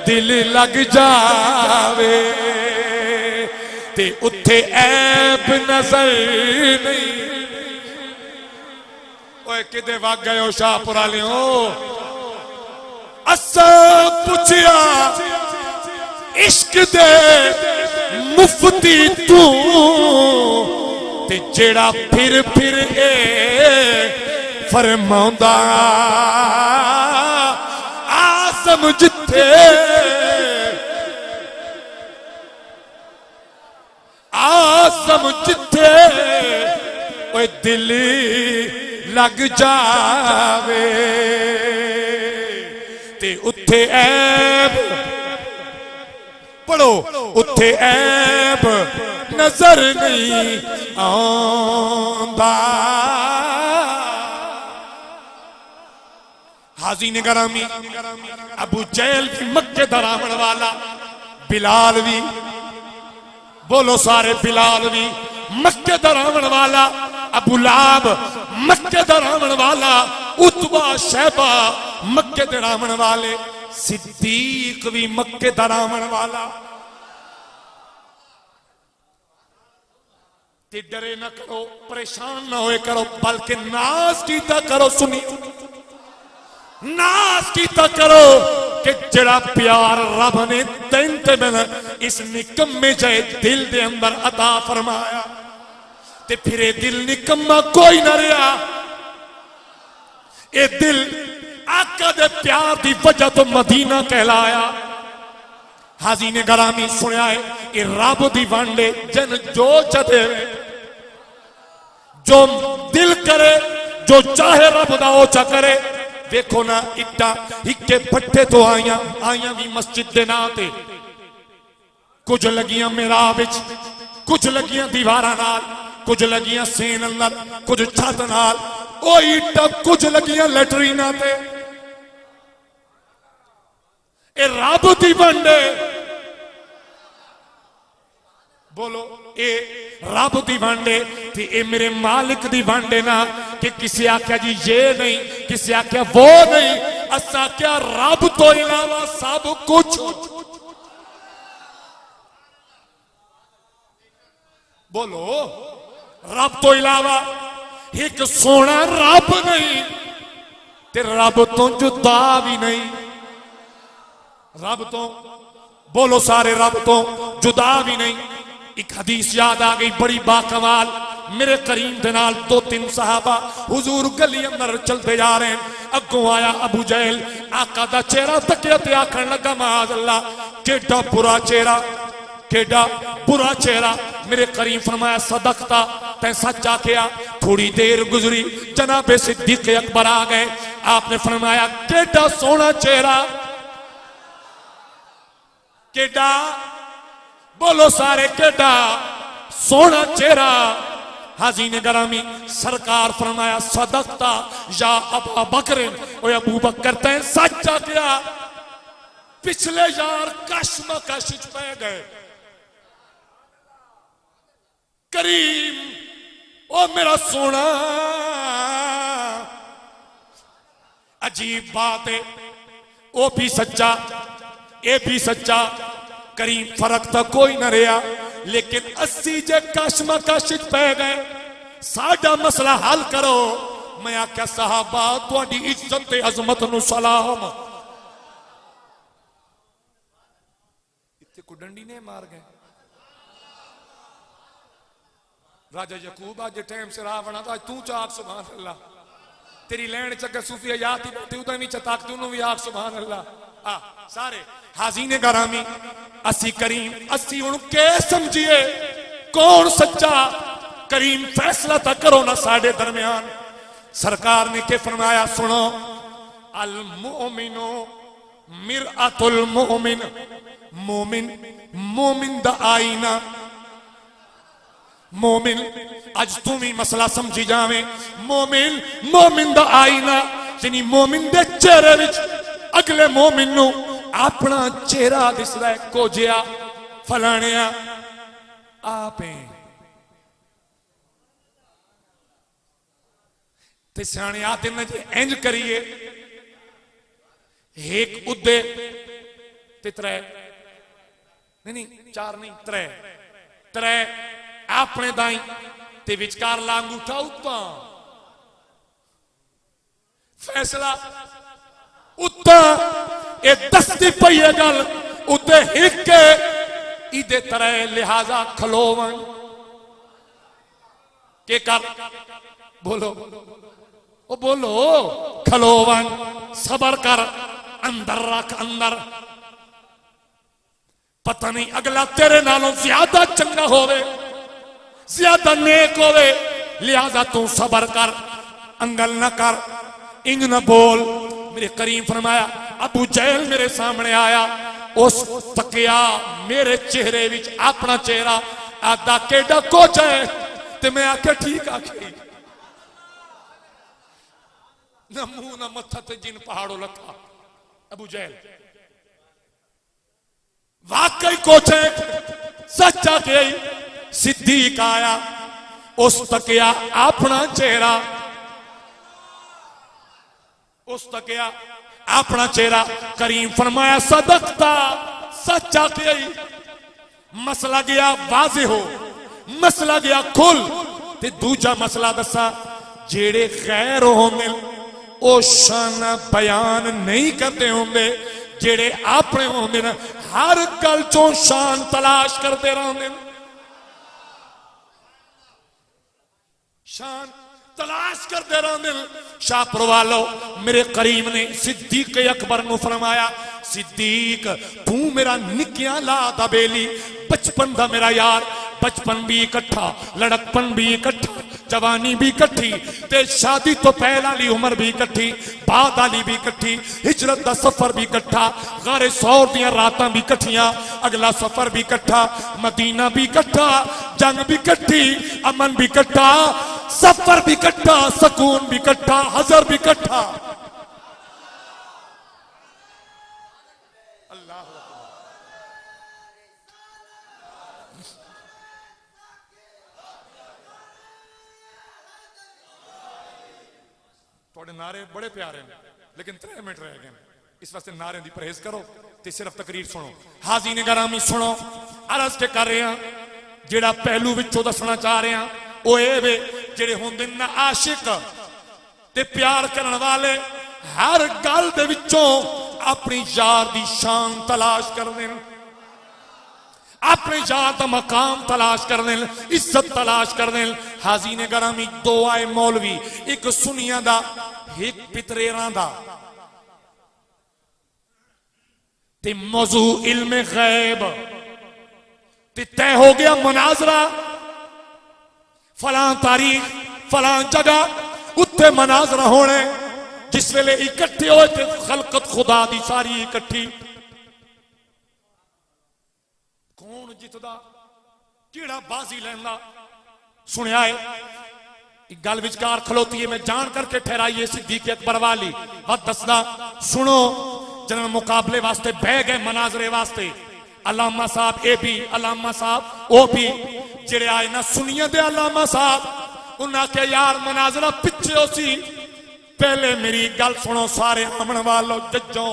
Speaker 2: दिल लग जावे, ते उथे ऐब नजर नहीं। ओए किदे वग गए हो शाहपुर वालियो? असा पुछया इश्क दे मुफ्ती तू, ते जेड़ा फिर ए फरमाउंदा, आज़म जिथे आज़म जिथे ओए दिल लग जावे, ते उथे ऐब पढ़ो, उथे ऐब नजर नहीं आंदा। हाजी ने गरामी अबू जहल भी मक्के दरावण वाला, बिलाल भी बोलो सारे, बिलाल भी मक्के दरावण वाला, अबू लाब मक्के दरावण वाला, उतबा शैबा मक्के दरावण वाले, सिद्दीक भी मक्के दरावण वाला। ते डरे ना करो, परेशान ना होए करो, बल्कि नाज कीता करो। सुनी, नाज कीता करो कि जड़ा प्यार रब ने तेन ते मैंने इस निकम्मे जाए दिल दे अंदर अता फरमाया, ते फिर ये दिल निकम्मा कोई ना रहा। ये दिल आका दे प्यार दी वजह तो मदीना कहलाया। हाजी ने गरामी सुनिया है, ये रब दी वांडे जन जो चदे, जो दिल करे, जो चाहे रब दा ओ चा करे। देखो ना इट्टा इक्के भट्टे तो आइया भी मस्जिद दे नां ते, कुछ लगियां मेराब विच, कुछ लगियां दीवारां नाल, कुछ लगियां सेन अंदर, कुछ छत नाल, ओ इट्टा कुछ लगियां लैटरीना ते। ए रब दी वंडे बोलो ए रब दी वांडे ते ए मेरे मालिक दी वांडे ना कि किसी आख्या जी ये नहीं, किसी आख्या वो नहीं, असा क्या रब तो इलावा सब कुछ। बोलो रब तो इलावा एक सोना रब नहीं ते रब तो जुदा भी नहीं। रब तो बोलो सारे रब तो जुदा भी नहीं। एक हदीस याद आ गई बड़ी बाकमाल, मेरे करीम दे नाल 2-3 सहाबा हुजूर गली अंदर चलते जा रहे हैं, अगों आया अबू जहल, आका दा चेहरा तकिया ते आखन लगा माज अल्लाह केडा बुरा चेहरा, केडा बुरा चेहरा। मेरे करीम फरमाया सदकता, तै सच आखिया। थोड़ी देर गुजरी जनाबे सिद्दीक अकबर आ गए, आपने फरमाया केडा सोना चेहरा, केडा बोलो सारे केडा सोना चेहरा। हाजीन गरामी सरकार फरमाया सदकता या अबा बकर, ओ अबू बकर तैं सच आखिया। पिछले यार कशमकश पै गए। करीम ओ मेरा सोना, अजीब बात है, ओ भी सच्चा ए भी सच्चा। करीम फर्क तो कोई ना रहा, लेकिन 80 जे कशमकश पै गए, साडा मसला हल करो। मैं आख्या साहबा तुहाडी इज्जत ते अजमत नू सलाम। इत्थे को डंडी ने मार गए। राजा यकूब आज टाइम से रावणा था, तू चाक सुभान अल्लाह। तेरी लैंड चक्कर सूफी याद ही बैठी उदा भी चताक तू भी आख सुभान अल्लाह। सारे हाजीने गरामी असी करीम असी हुण के समझिए कौन सच्चा। करीम फैसला तक करो ना साडे दरमियान। सरकार ने के फरमाया सुनो, अल मोमिनो मिरअतुल मोमिन, मोमिन मोमिन दा आईना। मोमिन अज तू भी मसला समझी जावे, मोमिन मोमिन दा आईना, यानी मोमिन दे चेहरे विच अगले मोमिन नू अपना चेहरा दिसदा है। कोजिया फलाणिया आपे ते सियाणे आते न जे इंज करिए एक उद्दे ते त्रै नहीं 4 नहीं 3 अपने दाई ते विचकार लांगूठा उत्ता। फैसला उत्ता ये दसती पई है गल उदे हिके इदे तरे लिहाजा खलोवन के कर। बोलो ओ बोलो खलोवन, सबर कर, अंदर रख अंदर। पता नहीं अगला तेरे नालों ज्यादा चंगा होवे, ज्यादा नेक होवे, लिहाजा तू सबर कर, अंगल न कर, इंज न बोल। मेरे करीम फरमाया अबू जहल मेरे सामने आया, उस तकिया मेरे चेहरे विच अपना चेहरा, आदा केडा कुछ है, ते मैं आख्या ठीक आखी। न मुंह न मत्था ते जिन पहाड़ों लखा। अबू जहल वाकई कुछ है, सच आखे। सिद्दीक आया, उस तकिया अपना चेहरा, उस तकिया अपना चेहरा। करीम फरमाया सदकता, सच आखे। मसला गया वाजे हो, मसला गया खुल। ते दूजा मसला दसा, जेड़े गैर होंदे ओ शान बयान नहीं करते होंदे, जेड़े अपने होंदे न हर गल चों शान तलाश करते रहंदे, शान तलाश करते रहंदे। शाहपुर वालो मेरे करीम ने सिद्दीक अकबर नू फरमाया, सिद्दीक तू मेरा निकिया ला दा बेली, बचपन दा मेरा यार, बचपन भी इकट्ठा, लड़कपन भी इकट्ठा, जवानी भी इकट्ठी, ते शादी तो पहले वाली उम्र भी इकट्ठी, बाद वाली भी इकट्ठी, हिजरत दा सफर भी इकट्ठा, गारे सौर दियां रातां भी इकट्ठियां, अगला सफर भी इकट्ठा, मदीना भी इकट्ठा, जंग भी इकट्ठी, अमन भी इकट्ठा, सफर भी इकट्ठा, सुकून भी इकट्ठा, हजर भी इकट्ठा। अल्लाह थोड़े नारे बड़े प्यारे हैं लेकिन 3 मिनट रह गए इस वास्ते नारे की परहेज करो ते सिर्फ तकरीर सुनो। हाजी ने गरामी सुनो अर्ज के कर रहे हैं जेड़ा पहलू विचों दसना चाह रहे हैं वो ये वे जेड़े होंदे ना आशिक ते प्यार करने वाले हर गल दे विचों अपनी यार दी शान तलाश करदे ने अपने यार का मकाम तलाश करने इज्जत तलाश करने। हाजी ने गरामी 2 आए मौलवी एक सुनिया दा एक पितरेरा दा ते मौजू इल्म गैब ते तय हो गया मनाजरा फलां तारीख फलां जगह उत्थे मनाजरा होने जिस वेले इकट्ठे होए थे खलकत खुदा दी सारी इकट्ठी कौन जितदा केड़ा बाजी लैंदा सुनिया है गल विचकार खलोती है मैं जान करके ठहराइए सिद्दीक अकबर वाली वत दसदा सुनो जन मुकाबले वास्ते बह गए मनाजरे वास्ते अलामा साहब ए भी अलामा साहब ओ भी जेड़े आए ना सुनिया दे अलामा साहब उन्हें के यार मनाजरा पिछे हो सी पहले मेरी गल सुनो सारे आमन वालों जजो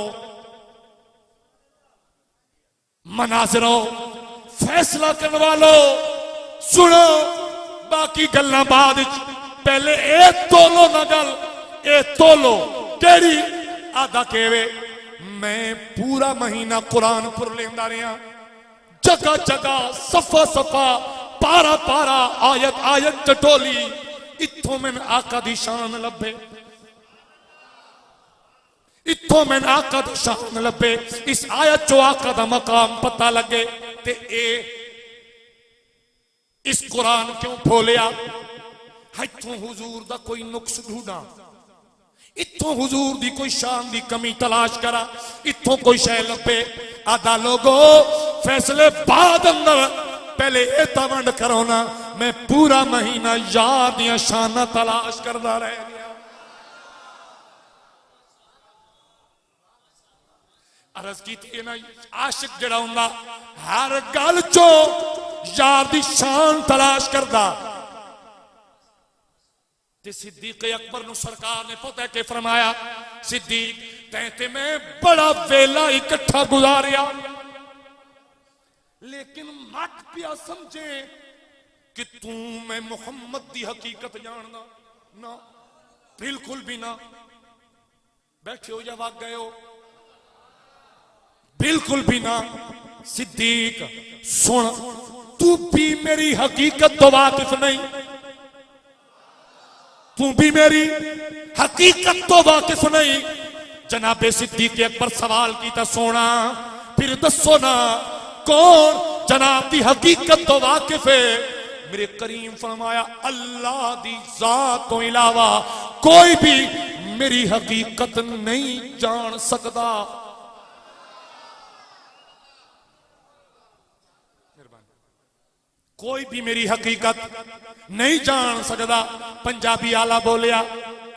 Speaker 2: मनाजरो फैसला करने वालों सुनो बाकी गल्लां बाद पहले ए तोलो ना गल ए तोलो केड़ी आधा केवे मैं पूरा महीना कुरान पुर लेंदा रहा जगह जगह सफा सफा पारा पारा आयत आयत टटोली इत्थों मैंने आका दी शान लभे इत्थों मैंने आका दी शान लभे इस आयत चो आका दा मकाम पता लगे ते ए इस कुरान क्यों खोलिया इत्थों हुजूर दा कोई नुक्स ढूंढा इत्थों हुजूर दी कोई शान दी कमी तलाश करा इत्थों कोई शय लभे आधा लोगो फैसले बाद अंदर पहले ए तवंड करो ना मैं पूरा महीना यार दियां शाना तलाश करदा रह गया। अर्ज की ना आशिक जड़ा हुंदा हर गल चो यार दी शान तलाश करदा ते सिद्दीक अकबर नु सरकार ने पता है कि फरमाया सिद्दीक तैते मैं बड़ा वेला इकट्ठा गुजारिया लेकिन मत पिया समझे कि तू मैं मुहम्मद दी हकीकत जानदा ना बिल्कुल भी ना बैठे हो या भाग गए हो बिल्कुल भी ना। सिद्दीक सुन तू भी मेरी हकीकत तो वाकिफ नहीं तू भी मेरी हकीकत तो वाकिफ नहीं। जनाबे सिद्दीक अकबर सवाल किया सोना फिर दसो ना कौन जनाब दी हकीकत तो वाकिफ है। मेरे करीम फरमाया अल्लाह दी जात तो इलावा कोई भी मेरी हकीकत नहीं जान सकता। कोई भी मेरी हकीकत नहीं जान सकता। पंजाबी आला बोलिया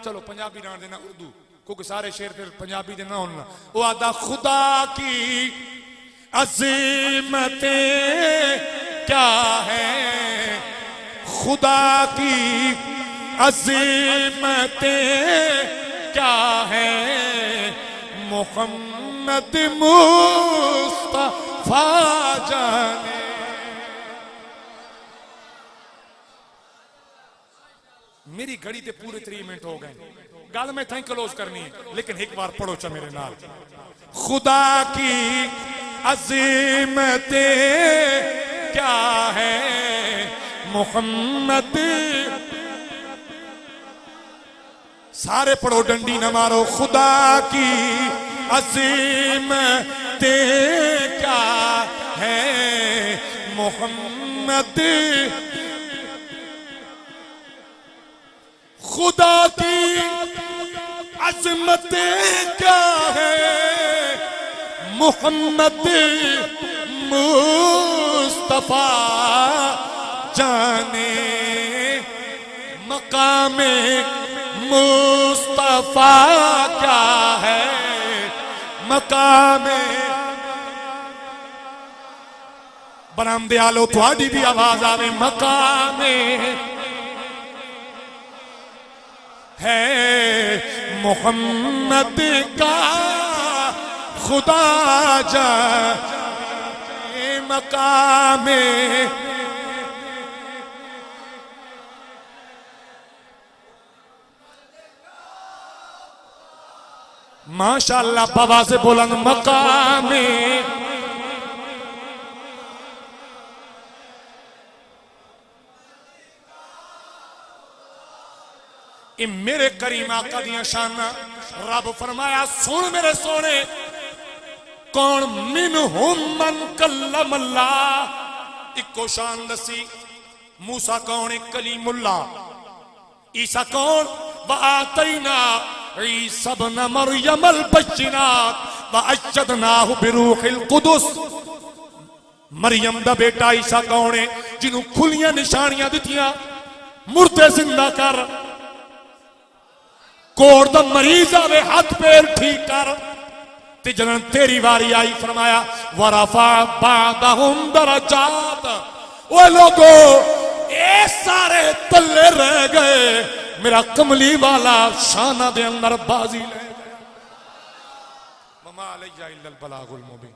Speaker 2: चलो पंजाबी ना देना उर्दू क्योंकि सारे शेर फिर पंजाबी देना होना वो आदा खुदा की अजीमतें क्या है खुदा की अजीमतें क्या है मोहम्मद मुस्तफा जाने। मेरी घड़ी ते पूरे 3 मिनट हो गए गल मैं थैंक क्लोज करनी है लेकिन एक बार पढ़ो चा मेरे नाल खुदा की अजीमतें क्या है मोहम्मद सारे पढ़ो डंडी न मारो खुदा की अजीमतें क्या है मोहम्मद खुदा की अज़मतें क्या है मोहम्मद मुस्तफा जाने मकामे मुस्तफा क्या है मकामे बरामदे आलो थोड़ी भी आवाज आवे मकामे है मोहम्मद का खुदा जाने मकामे माशाअल्लाह बाबा से बुलंद मकामे मेरे करीम आका दियां शाना रब फरमाया सुन मेरे सोने कौन मिनहुम मन कल्लम अल्लाह इको शान दसी मूसा कौन है कलीमुल्लाह ईसा कौन व आतैना ईसा इब्न मरयम अल बय्यिनात व अय्यदनाहु बिरूहिल कुदुस मरियम दा बेटा ईसा कौन है जिन्हों खुलियां निशानियां दितियां मुर्दे जिंदा कर कोड़ दा मरीज आवे हाथ पैर ठीक कर ते जलन तेरी वारी आई फरमाया वरफा बादहुम दरजात ओ लोगो ए सारे तल्ले रह गए मेरा कमली वाला शाना दे अंदर बाजी ले गया ममा अलैया इल्लल बलागुल मुबीन।